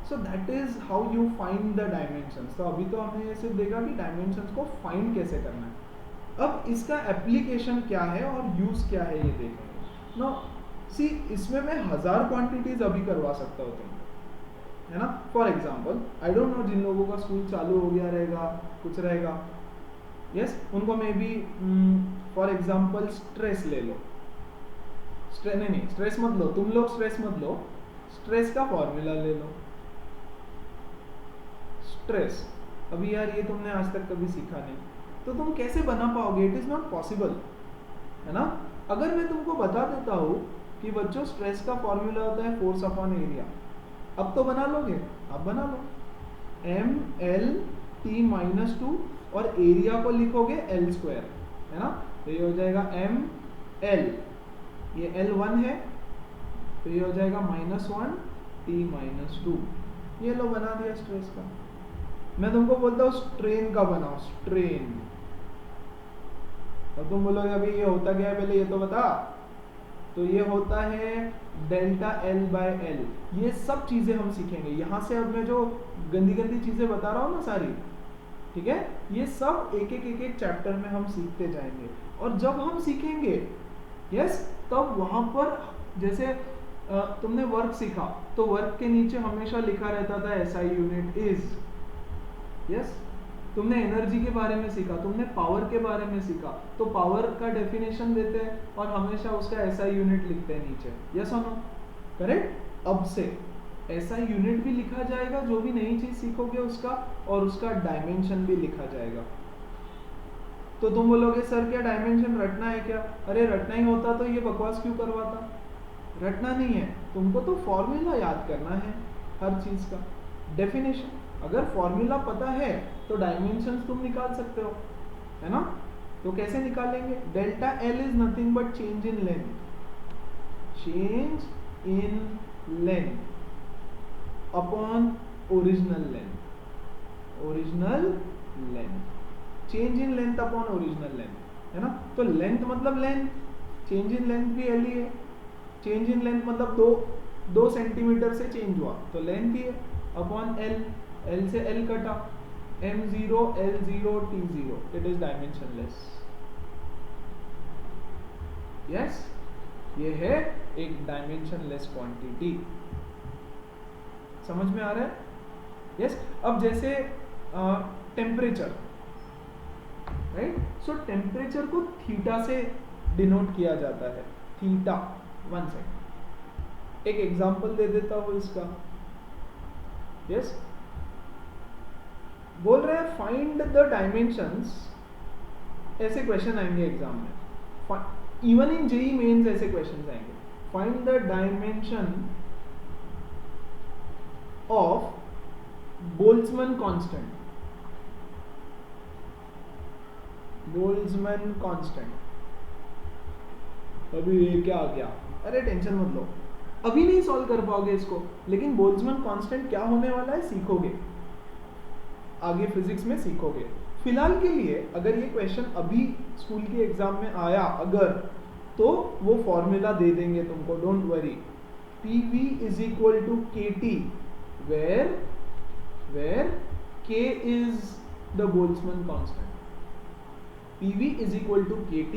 so that is how you find the dimensions. तो अभी तो हमने सिर्फ देखा कि डायमेंशंस को फाइंड कैसे करना है, अब इसका एप्लीकेशन क्या है और यूज क्या है ये देखेंगे। नो सी, इसमें मैं 1000 क्वांटिटीज अभी करवा सकता हूँ तुम, है ना। For example I don't know जिन लोगों का स्कूल चालू हो गया रहेगा, कुछ रहेगा, यस, उनको may be for example stress ले लो। नहीं, स्ट्रेस मत लो, तुम लोग स्ट्रेस मत लो, स्ट्रेस का फॉर्मूला ले लो। स्ट्रेस, अभी यार ये तुमने आज तक कभी सीखा नहीं, तो तुम कैसे बना पाओगे, इट इज नॉट पॉसिबल, है ना। अगर मैं तुमको बता देता हूँ कि बच्चों स्ट्रेस का फॉर्मूला होता है फोर्स अपॉन एरिया, अब तो बना लोगे, अब बना लो, mlt माइनस 2 और एरिया को लिखोगे l स्क्वायर, है ना। तो ये हो जाएगा ml, ये L1 है तो ये हो जाएगा -1 t माइनस 2। ये लो बना दिया स्ट्रेस का। मैं तुमको बोलता हूँ स्ट्रेन का बनाओ, स्ट्रेन, और तुम बोलोगे अभी ये होता क्या है, पहले ये तो बता। तो ये होता है डेल्टा एल बाय एल। ये सब चीजें हम सीखेंगे यहाँ से। अब मैं जो गंदी गंदी चीजें बता रहा हूँ ना सारी, ठीक है, ये सब एक एक चैप्टर में हम सीखते जाएंगे। और जब हम सीखेंगे यस, तब वहां पर जैसे तुमने वर्क सीखा तो वर्क के नीचे हमेशा लिखा रहता था एसआई यूनिट इज। यस, तुमने एनर्जी के बारे में सीखा, तुमने पावर के बारे में सीखा, तो पावर का डेफिनेशन देते हैं और हमेशा उसका एसआई यूनिट लिखते हैं नीचे। यस और नो? करेक्ट। अब से एसआई यूनिट भी लिखा जाएगा जो भी नई चीज सीखोगे उसका, और उसका डायमेंशन भी लिखा जाएगा। तो तुम बोलोगे सर क्या डायमेंशन रटना है क्या? अरे रटना ही होता तो ये बकवास क्यों करवाता? रटना नहीं है, तुमको तो फॉर्मूला याद करना है हर चीज का, डेफिनेशन। अगर फॉर्मूला पता है तो डायमेंशंस तुम निकाल सकते हो, है ना? तो कैसे निकालेंगे? Delta L is nothing but change in length, change in length upon original length, original length, change in length upon original length, है ना? तो लेंथ मतलब लेंथ, चेंज इन लेंथ भी एल ही है। चेंज इन लेंथ मतलब 2 centimetre से change हुआ तो लेंथ ही है, अपॉन एल, एल से एल कटा, m0 l0 t0, it is dimensionless. Yes, ये है एक डायमेंशनलेस क्वांटिटी। समझ में आ रहा है? यस। अब जैसे टेम्परेचर, राइट? सो टेम्परेचर को थीटा से डिनोट किया जाता है, थीटा। 1 सेकंड, एक एग्जांपल दे देता हूं इसका। यस, बोल रहे हैं फाइंड द डायमेंशंस, ऐसे क्वेश्चन आएंगे एग्जाम में, इवन इन जेई मेंस ऐसे क्वेश्चन आएंगे। Find the dimension of Boltzmann constant, Boltzmann constant. अभी ये क्या आ गया? अरे टेंशन मत लो, अभी नहीं सॉल्व कर पाओगे इसको, लेकिन बोल्ट्जमैन कांस्टेंट क्या होने वाला है सीखोगे, आगे फिजिक्स में सीखोगे। फिलहाल के लिए अगर ये क्वेश्चन अभी स्कूल के एग्जाम में आया अगर, तो वो फॉर्मूला दे देंगे तुमको, don't worry. PV is equal to KT, where K is the Boltzmann constant. PV is equal to KT,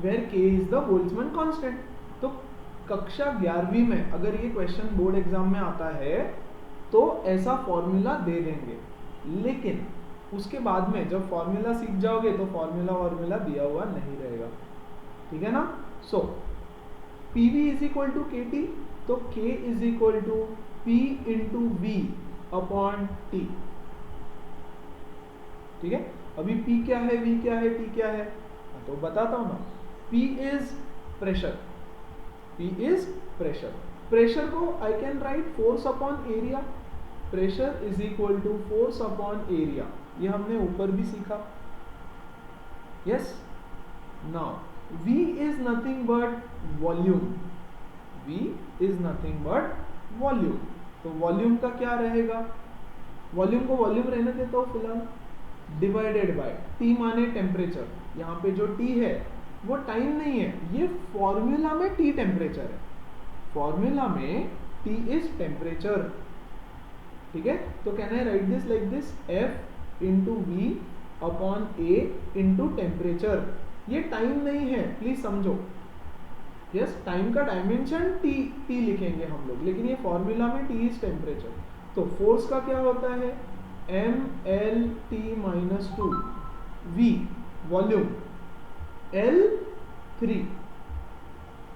where K is the Boltzmann constant. तो कक्षा 11वीं में अगर ये क्वेश्चन बोर्ड एग्जाम में आता है तो ऐसा फॉर्मूला दे देंगे, लेकिन उसके बाद में जब फॉर्मूला सीख जाओगे तो फॉर्मूला दिया हुआ नहीं रहेगा, ठीक है ना? So PV is equal to KT, तो K is equal to P into V upon T, ठीक है? अभी P क्या है, V क्या है, T क्या है, तो बताता हूं ना। P is pressure, P is pressure. Pressure को I can write force upon area, pressure is equal to force upon area, ये हमने ऊपर भी सीखा। Yes, now V is nothing but volume, V is nothing but volume. तो volume का क्या रहेगा? वॉल्यूम को वॉल्यूम रहने देता हूं फिलहाल, डिवाइडेड बाय T माने टेम्परेचर। यहाँ पे जो T है वो टाइम नहीं है, ये फॉर्मूला में T टेम्परेचर है, फॉर्मूला में T इज टेम्परेचर, ठीक है? तो can I write this like this, F into V upon A into temperature. ये टाइम नहीं है, प्लीज समझो। यस, टाइम का डायमेंशन T लिखेंगे हम लोग, लेकिन ये फॉर्मूला में T इज टेम्परेचर। तो फोर्स का क्या होता है? mLT minus 2, V volume, L3,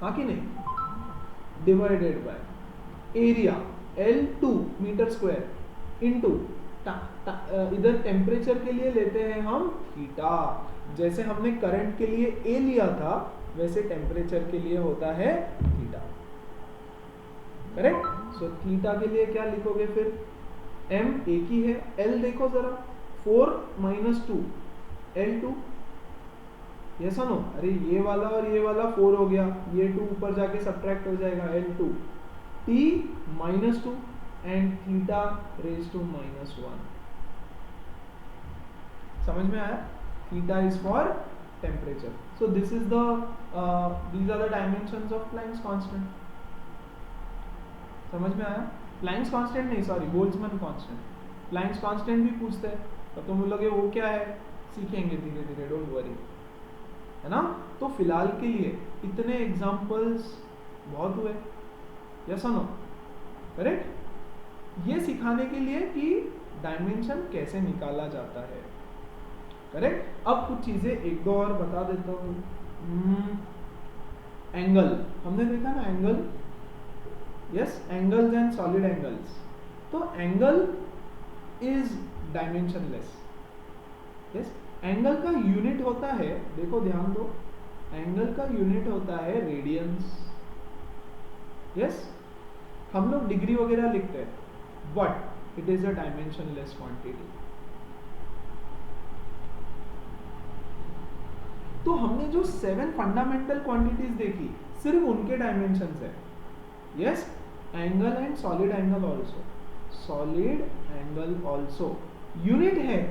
हाँ कि नहीं, divided by area L2 metre square into इधर टेम्परेचर के लिए लेते हैं हम थीटा। जैसे हमने करंट के लिए A लिया था वैसे टेम्परेचर के लिए होता है थीटा, करेक्ट? सो थीटा के लिए क्या लिखोगे फिर? M एक ही है, L देखो जरा, 4 माइनस 2 L2, ये सुनो, अरे ये वाला और ये वाला 4 हो गया, ये 2 ऊपर जाके सब्ट्रैक्ट हो जाएगा, L2 T minus 2 and theta raise to minus 1। समझ में आया? Theta is for temperature. So this is these are the dimensions of Planck's constant. समझ में आया? Planck's constant नहीं, sorry, Boltzmann constant. Planck's constant भी पूछते हैं, तो तुम बोलोगे वो क्या है, सीखेंगे धीरे धीरे, डोंट वरी, है ना. तो फिलहाल के लिए इतने एग्जाम्पल्स बहुत हुए, यस और नो, करेक्ट. ये सिखाने के लिए कि डायमेंशन कैसे निकाला जाता है, करेक्ट. अब कुछ चीजें एक दो और बता देता हूँ. एंगल हमने देखा ना, angle, yes, angles and solid angles. तो angle is dimensionless. Yes, angle का यूनिट होता है, देखो ध्यान दो, एंगल का यूनिट होता है रेडियंस. यस, हम लोग डिग्री वगैरह लिखते हैं, but it is a dimensionless quantity. तो हमने जो 7 फंडामेंटल क्वांटिटीज देखी, सिर्फ उनके डायमेंशंस है. Yes, angle and solid angle also, solid angle also. Unit है,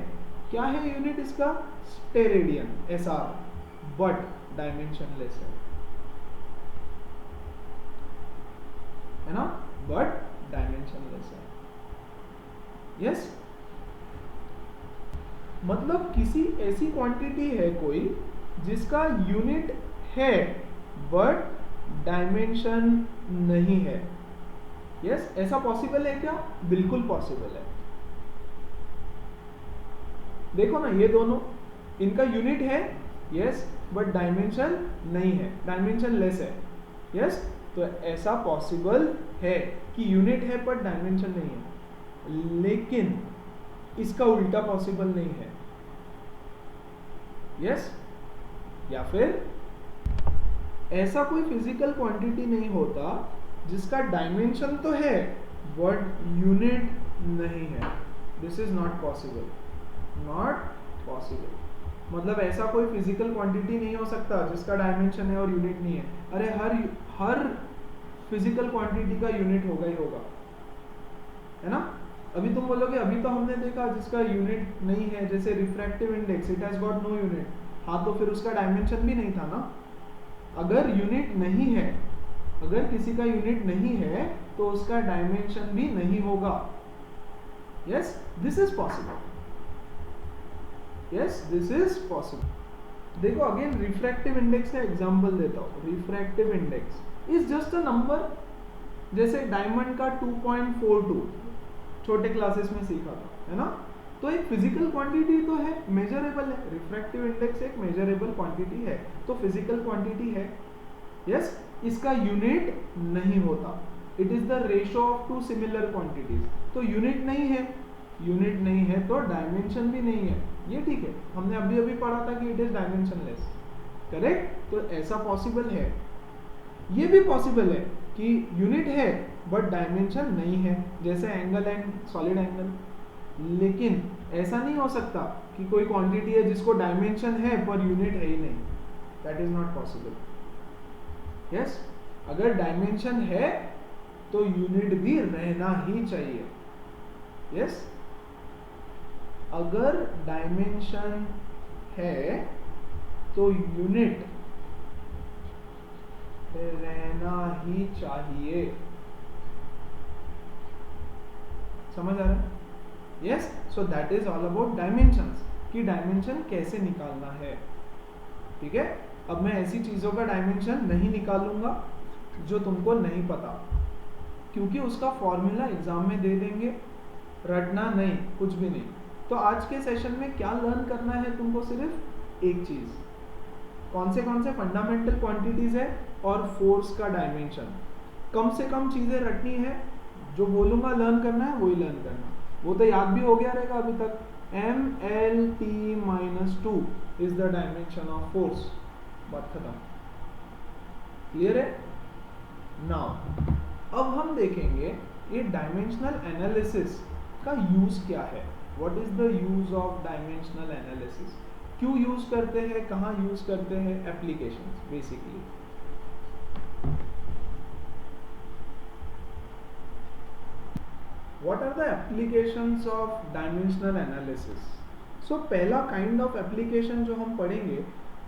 क्या है यूनिट इसका, स्टेरेडियन, SR, बट डायमेंशनलेस है ना, बट डायमेंशनलेस है. यस, मतलब किसी ऐसी क्वांटिटी है कोई जिसका यूनिट है बट डायमेंशन नहीं है. यस, ऐसा पॉसिबल है क्या, बिल्कुल पॉसिबल है. देखो ना, ये दोनों, इनका यूनिट है, यस, बट डायमेंशन नहीं है, डायमेंशन लेस है. यस, तो ऐसा पॉसिबल है कि यूनिट है पर डायमेंशन नहीं है, लेकिन इसका उल्टा पॉसिबल नहीं है. यस, या फिर ऐसा कोई फिजिकल क्वांटिटी नहीं होता जिसका डायमेंशन तो है बट यूनिट नहीं है. This is not possible, not possible. मतलब ऐसा कोई फिजिकल क्वांटिटी नहीं हो सकता जिसका डायमेंशन है और यूनिट नहीं है. अरे हर फिजिकल क्वांटिटी का यूनिट होगा ही होगा, है ना. अभी तुम बोलोगे अभी तो हमने देखा जिसका यूनिट नहीं है, जैसे refractive index, it has got no unit. हाँ, तो फिर उसका डायमेंशन भी नहीं था ना. अगर यूनिट नहीं है, अगर किसी का यूनिट नहीं है तो उसका डायमेंशन भी नहीं होगा. Yes, this is possible. Yes, this is possible. देखो अगेन रिफ्रैक्टिव इंडेक्स का एग्जांपल देता हूँ. Refractive index is just a number. जैसे डायमंड का 2.42 छोटे क्लासेस में सीखा था, है ना. तो एक फिजिकल क्वांटिटी तो है, मेजरेबल है. रिफ्रैक्टिव इंडेक्स एक मेजरेबल क्वांटिटी है, तो फिजिकल क्वांटिटी है. यस, इसका यूनिट नहीं होता. It is the ratio of two similar quantities. तो यूनिट नहीं है, यूनिट नहीं है तो डायमेंशन भी नहीं है. ये ठीक है, हमने अभी अभी पढ़ा था कि इट इज डायमेंशनलेस, करेक्ट. तो ऐसा पॉसिबल है. ये भी पॉसिबल है कि यूनिट है बट डायमेंशन नहीं है, जैसे एंगल एंड सॉलिड एंगल. लेकिन ऐसा नहीं हो सकता कि कोई क्वांटिटी है जिसको डायमेंशन है पर यूनिट है ही नहीं. That is not possible. Yes, अगर डायमेंशन है तो यूनिट भी रहना ही चाहिए. यस, अगर डायमेंशन है तो यूनिट रहना ही चाहिए. समझ आ रहा है? Yes, so that is all about dimensions, कि डायमेंशन कैसे निकालना है. ठीक है, अब मैं ऐसी चीजों का डायमेंशन नहीं निकालूंगा जो तुमको नहीं पता, क्योंकि उसका फॉर्मूला एग्जाम में दे देंगे. रटना नहीं, कुछ भी नहीं. तो आज के सेशन में क्या लर्न करना है तुमको, सिर्फ एक चीज, कौन से फंडामेंटल क्वांटिटीज है और फोर्स का डायमेंशन. कम से कम चीजें रटनी है, जो बोलूंगा लर्न करना है वही लर्न करना. वो तो याद भी हो गया रहेगा अभी तक. MLT-2 is the dimension of force. बात खत्म. क्लियर है? नाउ अब हम देखेंगे ये डायमेंशनल एनालिसिस का यूज क्या है. What is the use of dimensional analysis, क्यों यूज करते हैं, कहाँ यूज करते हैं, applications basically. What are the applications of dimensional analysis? So पहला kind of application जो हम पढ़ेंगे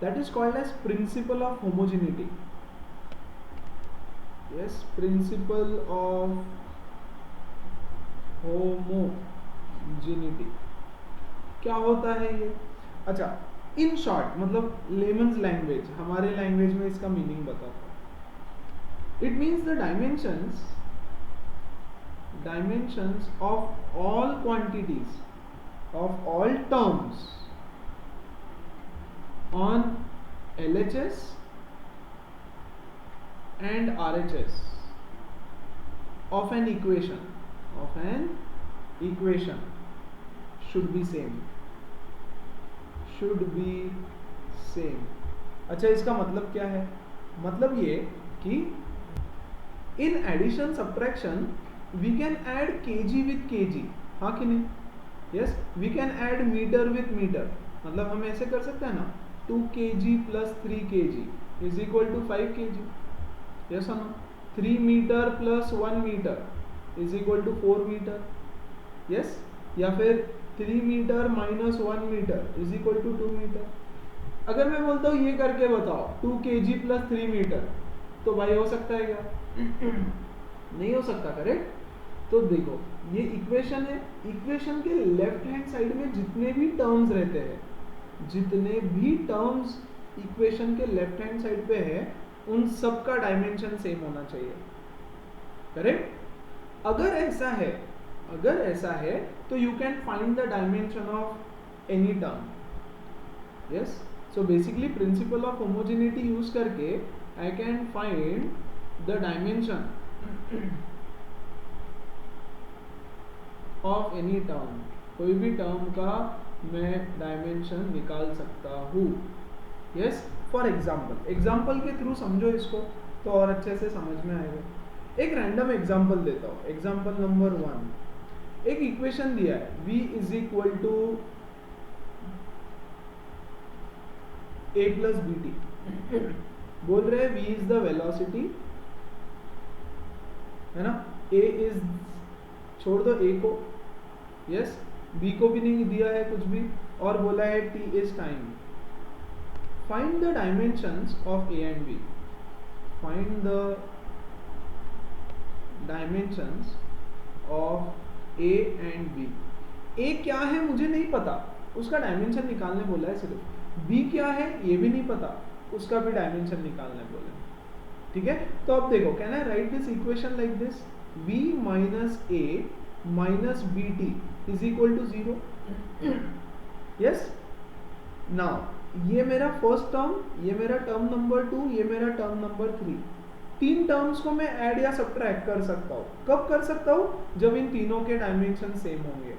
that is called as principle of homogeneity. Yes, principle of homogeneity क्या होता है ये? अच्छा, इन शॉर्ट मतलब लेमन्स लैंग्वेज, हमारे लैंग्वेज में इसका मीनिंग बताता हूँ. It means the dimensions of all quantities, of all terms on LHS and RHS of an equation should be same. अच्छा, इसका मतलब क्या है? मतलब ये कि in addition subtraction we can add kg with kg, हाँ कि नहीं? Yes, we can add metre with metre. मतलब हम ऐसे कर सकते हैं ना, 2 kg plus 3 kg is equal to 5 kg. Yes और no? 3 metre plus 1 metre is equal to 4 metre. Yes, या फिर 3 metre minus 1 metre is equal to 2 metre. अगर मैं बोलता हूँ ये करके बताओ 2 kg प्लस 3 मीटर, तो भाई हो सकता है क्या? नहीं हो सकता, करेक्ट? तो देखो, ये इक्वेशन है. इक्वेशन के लेफ्ट हैंड साइड में जितने भी टर्म्स रहते हैं, जितने भी टर्म्स इक्वेशन के लेफ्ट हैंड साइड पे है, उन सब का डायमेंशन सेम होना चाहिए, करेक्ट? अगर ऐसा है तो you can find the dimension of any term. Yes, so basically principle of homogeneity use करके I can find the dimension of any term. कोई भी टर्म का मैं डायमेंशन निकाल सकता हूँ. यस, फॉर एग्जाम्पल के थ्रू समझो इसको तो और अच्छे से समझ में आएगा. एक रैंडम एग्जाम्पल देता हूँ. एग्जाम्पल नंबर 1, एक इक्वेशन दिया है v is equal to a plus B T. बोल रहे हैं v इज द वेलोसिटी, है ना? a इज, छोड़ दो a को, यस, b को भी नहीं दिया है कुछ भी, और बोला है t is time. Find the dimensions of a and b. Find the dimensions of a and b. a क्या है मुझे नहीं पता, उसका डायमेंशन निकालने बोला है सिर्फ. b क्या है ये भी नहीं पता, उसका भी डायमेंशन निकालने बोला है. ठीक है, तो अब देखो, can I write this equation like this? v minus a minus B T is equal to 0. Yes, now ये मेरा फर्स्ट टर्म, ये मेरा टर्म नंबर 2, ये मेरा टर्म नंबर 3. 3 टर्म्स को मैं ऐड या सब्ट्रैक्ट कर सकता हूँ. कब कर सकता हूँ? जब इन तीनों के डायमेंशन सेम होंगे.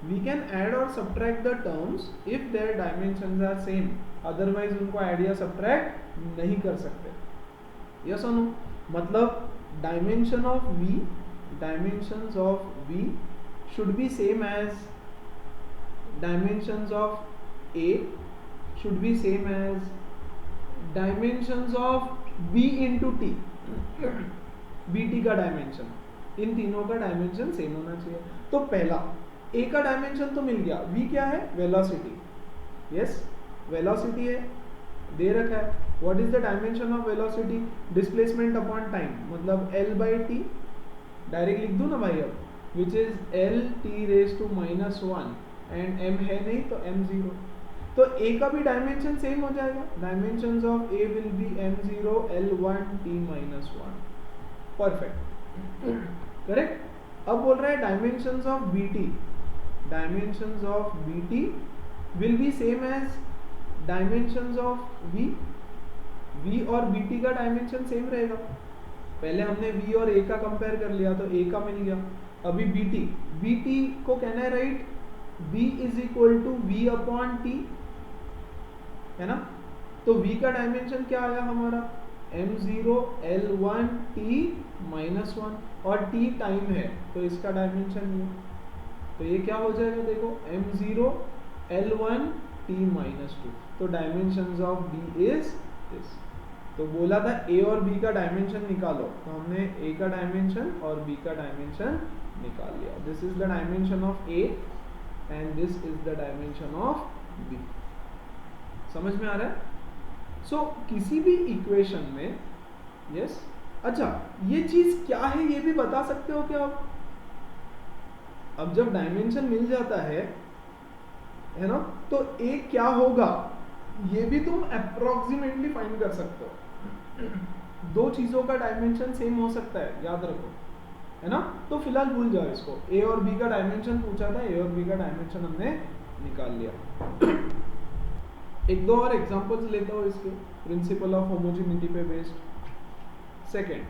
वी कैन ऐड और subtract the terms if their dimensions are same, otherwise उनको ऐड या सब्ट्रैक्ट नहीं कर सकते. यस और नो? मतलब dimension of v should be same as dimensions of a should be same as dimensions of b into t. bt का dimension, इन तीनों का डायमेंशन सेम होना चाहिए. तो पहला a का डायमेंशन तो मिल गया. v क्या है? वेलोसिटी. यस, वेलोसिटी है, दे रखा है. What is the dimension of velocity? Displacement upon time, मतलब l बाई टी. डायरेक्ट लिख दूं ना भाई अब, which is l t raise to minus 1 and m है नहीं तो m0. तो a का भी डायमेंशन सेम हो जाएगा. Dimensions of a will be m0 l1 t minus 1. Perfect, correct. अब बोल रहा है dimensions of bt. Dimensions of bt will be same as dimensions of v और bt का डायमेंशन सेम रहेगा. पहले हमने v और a का कंपेयर कर लिया तो a का मिल गया. अभी bt को कहना है right, b is equal to v upon t, है ना? तो v का डायमेंशन क्या आया हमारा? m0 l1 t माइनस 1, और t टाइम है तो इसका डायमेंशन ये. तो ये क्या हो जाएगा? देखो, m0 l1 t माइनस 2. तो dimensions of b is this. तो बोला था a और b का डायमेंशन निकालो, तो हमने a का डायमेंशन और b का डायमेंशन निकाल लिया. This is the dimension of a and this is the dimension of b. समझ में आ रहा है? सो किसी भी इक्वेशन में यस अच्छा ये चीज क्या है ये भी बता सकते हो क्या आप? अब जब डायमेंशन मिल जाता है ना, तो ए क्या होगा ये भी तुम अप्रोक्सीमेटली फाइंड कर सकते हो। दो चीजों का डायमेंशन सेम हो सकता है, याद रखो, है ना। तो फिलहाल भूल जाओ इसको, ए और बी का डायमेंशन पूछा था, ए और बी का डायमेंशन हमने निकाल लिया। एक दो और एग्जांपल्स लेता हूँ इसके, प्रिंसिपल ऑफ होमोजेनिटी पे based. Second,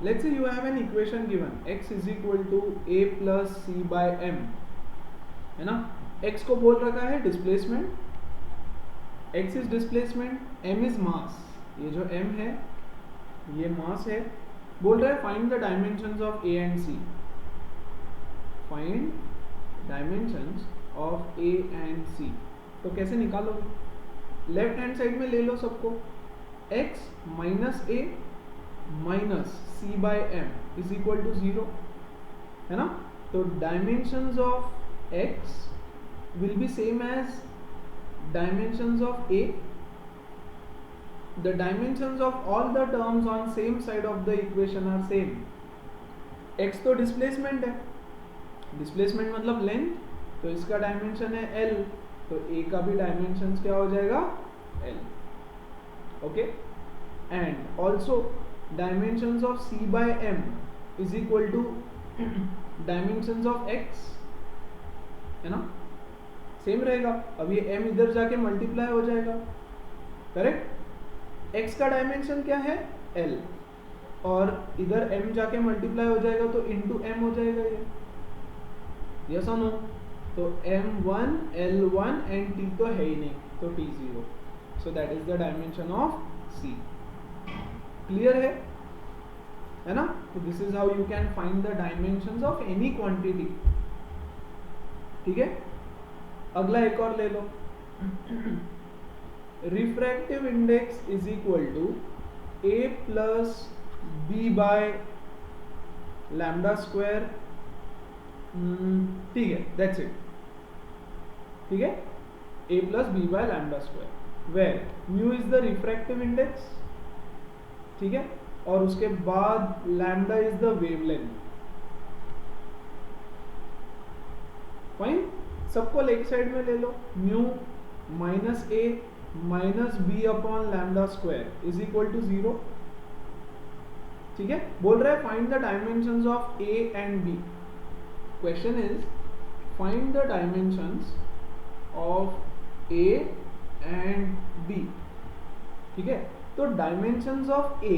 let's say you have an equation given x is equal to a plus c by m, है ना। x को बोल रखा है displacement, x is displacement, m is मास, ये जो m है ये मास है। बोल रहा है find the dimensions of a and c, find dimensions of a and c। तो कैसे निकालोगे? लेफ्ट हैंड साइड में ले लो सबको, x minus a minus c by m is equal to 0, है ना। तो dimensions of x will be same as dimensions of a. The dimensions of all the terms on same side of the equation are same. x तो displacement है, displacement मतलब length, तो इसका dimension है l, तो a का भी dimension क्या हो जाएगा l, okay. And also dimensions of c by m is equal to dimensions of x, है ना, सेम रहेगा। अब ये m इधर जाके मल्टीप्लाई हो जाएगा, करेक्ट। x का डायमेंशन क्या है l, और इधर m जाके मल्टीप्लाई हो जाएगा तो इंटू m हो जाएगा ये, यस और नो। तो m1 l1 एंड t तो है ही नहीं, तो t0, so that is the dimension of c। Clear है ना। तो this is how you can find the dimensions of any quantity, ठीक है। अगला एक और ले लो, refractive index is equal to a plus B by lambda square, ठीक है, दैट्स इट, ठीक है। a plus B by lambda square, where mu is the refractive index, ठीक है, और उसके बाद lambda is the wavelength, fine. सबको लेग साइड में ले लो, mu minus A minus B upon lambda square is equal to 0, ठीक है। बोल रहा है find the dimensions of A and B. Question is find the dimensions of A and B, ठीक है। तो dimensions of A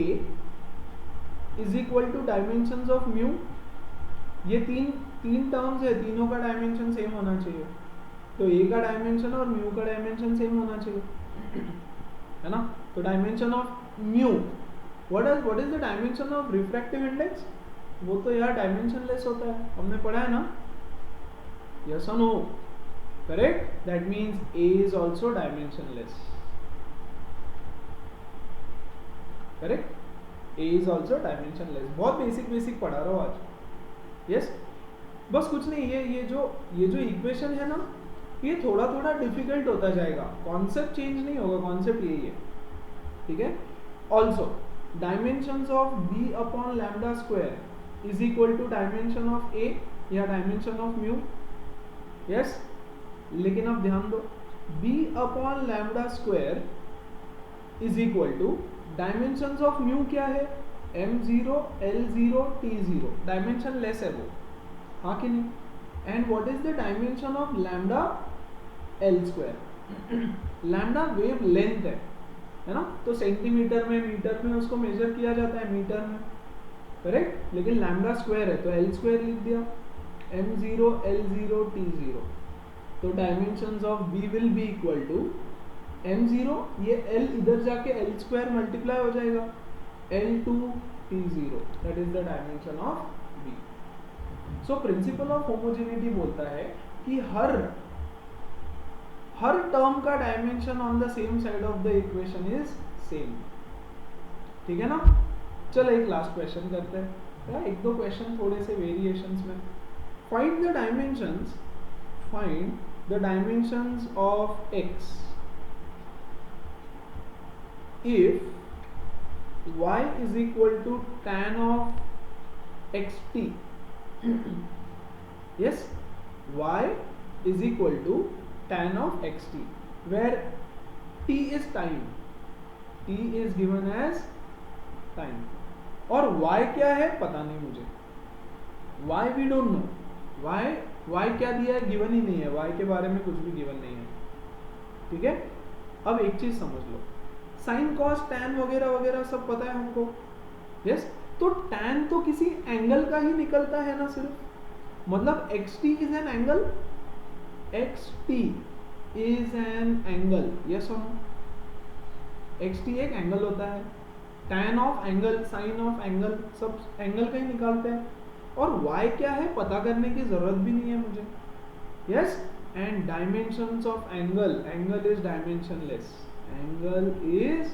is equal to dimensions of mu, ये तीन टर्म्स है, तीनों का डायमेंशन सेम होना चाहिए, तो ए का डायमेंशन और म्यू का डायमेंशन सेम होना चाहिए, है ना। तो dimension of mu, what is the dimension of refractive index, वो तो यार डायमेंशन लेस होता है, हमने पढ़ा है ना, यस और no, correct. That means A is also dimensionless, correct, A is also dimensionless. बहुत बेसिक पढ़ा रहा हूँ आज, यस। बस कुछ नहीं, ये जो इक्वेशन है ना, ये थोड़ा डिफिकल्ट होता जाएगा, कॉन्सेप्ट चेंज नहीं होगा, कॉन्सेप्ट यही है, ठीक है। Also dimensions of b upon lambda square is equal to dimension of a या डायमेंशन ऑफ म्यू, यस। लेकिन अब ध्यान दो, b upon lambda square is equal to dimensions of mu क्या है, m0 l0 t0, dimension less है वो, हाँ कि नहीं। And what is the dimension of lambda l square, lambda wave length है ना, तो सेंटीमीटर में मीटर में उसको मेजर किया जाता है, मीटर में, करेक्ट। लेकिन लैम्डा स्क्वायर है तो l स्क्वायर लिख दिया, m0 l0 t0, तो dimensions of b will be equal to m0, ये l इधर जाके l स्क्वायर मल्टीप्लाई हो जाएगा, l2 t0, that is the dimension of b। So principal of homogeneity बोलता है कि हर टर्म का dimension on the same side of the equation is same, ठीक है ना। चलो एक लास्ट क्वेश्चन करते हैं, एक दो क्वेश्चन थोड़े से वेरिएशंस में। Find the dimensions of x, if y is equal to tan of xt, yes, y is equal to tan of xt, where t is time, t is given as time, और y क्या है पता नहीं मुझे, y we don't know, y क्या दिया है, given ही नहीं है, y के बारे में कुछ भी गिवन नहीं है, ठीक है। अब एक चीज समझ लो, साइन कॉस टैन वगैरह वगैरह सब पता है हमको, यस। तो टैन तो किसी एंगल का ही निकलता है ना सिर्फ, मतलब xt is an angle, xt is an angle, yes और नो, xt एक एंगल होता है, tan of angle, sine of angle, सब एंगल का ही निकालते हैं, और y क्या है पता करने की जरूरत भी नहीं है मुझे, yes. And dimensions of angle, angle is dimensionless, angle is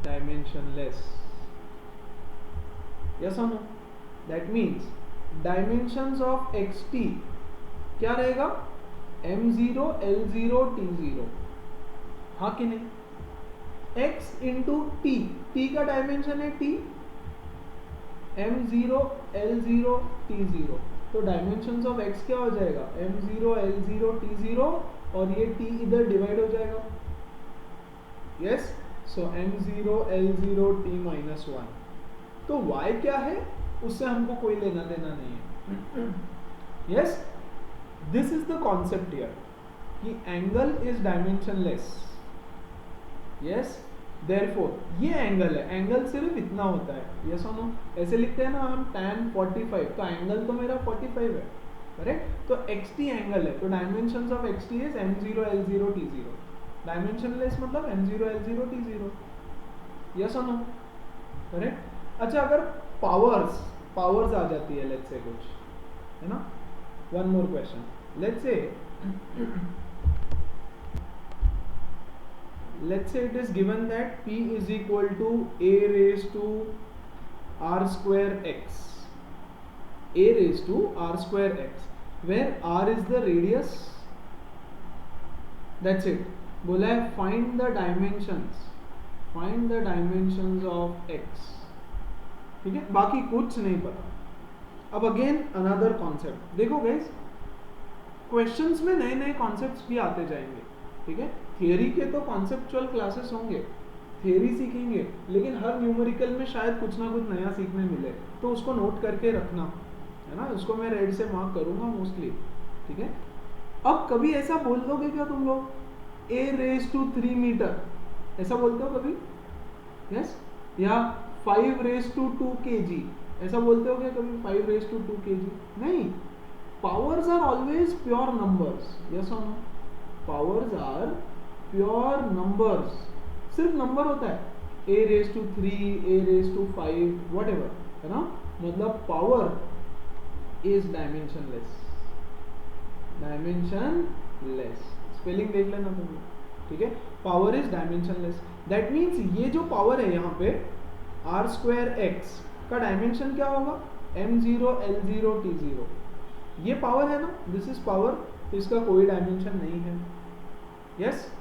dimensionless, yes और no. That means dimensions of xt क्या रहेगा, m0 l0 t0, हाँ कि नहीं, x इंटू t, t का डायमेंशन है t, m0 l0 t0, तो डायमेंशंस ऑफ x क्या हो जाएगा, m0 l0 t0, और ये t इधर डिवाइड हो जाएगा, यस। सो m0 l0 t minus 1, तो y क्या है उससे हमको कोई लेना देना नहीं है, yes. This is the concept here कि angle is dimensionless, yes. Therefore ये एंगल है, एंगल सिर्फ इतना होता है, यस और नो, ऐसे लिखते हैं ना हम tan 45, तो एंगल तो मेरा 45 है, करेक्ट। तो xt एंगल है, तो dimensions of xt is m0 l0 t0, dimensionless मतलब m0 l0 t0, यस और नो, करेक्ट। अच्छा, अगर पावर्स आ जाती है, लेट्स से कुछ है ना, one more question, let's say it is given that p is equal to a raised to r square x, a raised to r square x, where r is the radius, that's it, बोला है find the dimensions of x, ठीक है, बाकी कुछ नहीं पता। अब again another concept देखो गाइस, क्वेश्चंस में नए नए कॉन्सेप्ट्स भी आते जाएंगे, ठीक है। थियरी के तो कॉन्सेप्चुअल क्लासेस होंगे, थियरी सीखेंगे, लेकिन हर न्यूमेरिकल में शायद कुछ ना कुछ नया सीखने मिले, तो उसको नोट करके रखना है ना, उसको मैं रेड से मार्क करूंगा मोस्टली, ठीक है। अब कभी ऐसा बोल दोगे क्या तुम लोग, a raised to 3 मीटर, ऐसा बोलते हो कभी, यस, या 5 raised to 2 kg, ऐसा बोलते हो क्या कभी, 5 raised to 2 kg, नहीं। Powers are always pure numbers, yes और no, powers are pure numbers, सिर्फ नंबर होता है, a raised to 3, a raised to 5, whatever, है ना, मतलब पावर इज डायमेंशनलेस, स्पेलिंग देख लेना तुम, ठीक है। Power is dimensionless, that means ये जो पावर है यहाँ पे r स्क्वायर x का डायमेंशन क्या होगा, m0 l0 t0, ये पावर है ना, दिस इज पावर, इसका कोई डायमेंशन नहीं है, यस।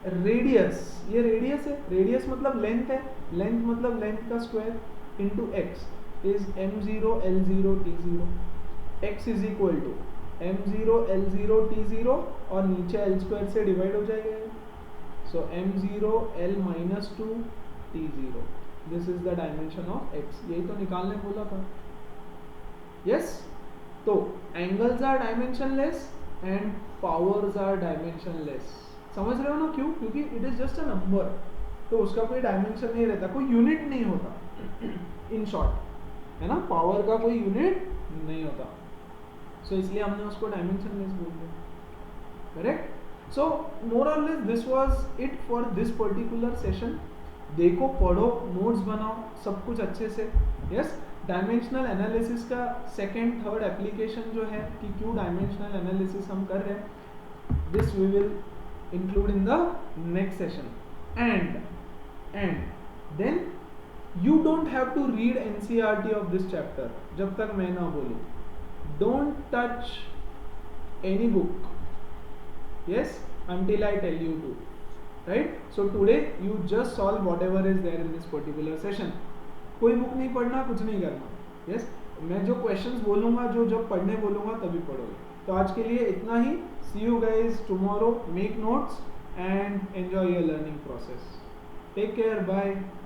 रेडियस, ये रेडियस है, रेडियस मतलब लेंथ है, लेंथ मतलब लेंथ का square into x is m0 l0 t0, x is equal to m0 l0 t0, और नीचे l स्क्वायर से डिवाइड हो जाएगा, so m0 l minus 2 t0, this is the dimension of x, यही तो निकालने बोला था, यस। तो angles are dimensionless and powers are dimensionless, समझ रहे हो ना, क्यों, क्योंकि it is just a number, तो उसका कोई डायमेंशन नहीं रहता, कोई यूनिट नहीं होता, इन शॉर्ट, है ना, पावर का कोई यूनिट नहीं होता, सो इसलिए हमने उसको डायमेंशनलेस बोल दिया, करेक्ट। सो मोर और less this was it for this particular session, देखो, पढ़ो, नोट्स बनाओ, सब कुछ अच्छे से, यस। डायमेंशनल एनालिसिस का सेकेंड थर्ड एप्लीकेशन जो है कि क्यों डायमेंशनल एनालिसिस हम कर रहे हैं, this we will include in the next session, and then you don't have to read NCERT of this chapter जब तक मैं ना बोलूं, don't touch any book, yes, until I tell you to, right? So today you just solve whatever is there in this particular session. कोई book नहीं पढ़ना, कुछ नहीं करना. yes? मैं जो क्वेश्चंस बोलूँगा, जो जब पढ़ने बोलूँगा तभी पढ़ोगे. तो आज के लिए इतना ही. See you guys tomorrow. Make notes and enjoy your learning process. Take care. Bye.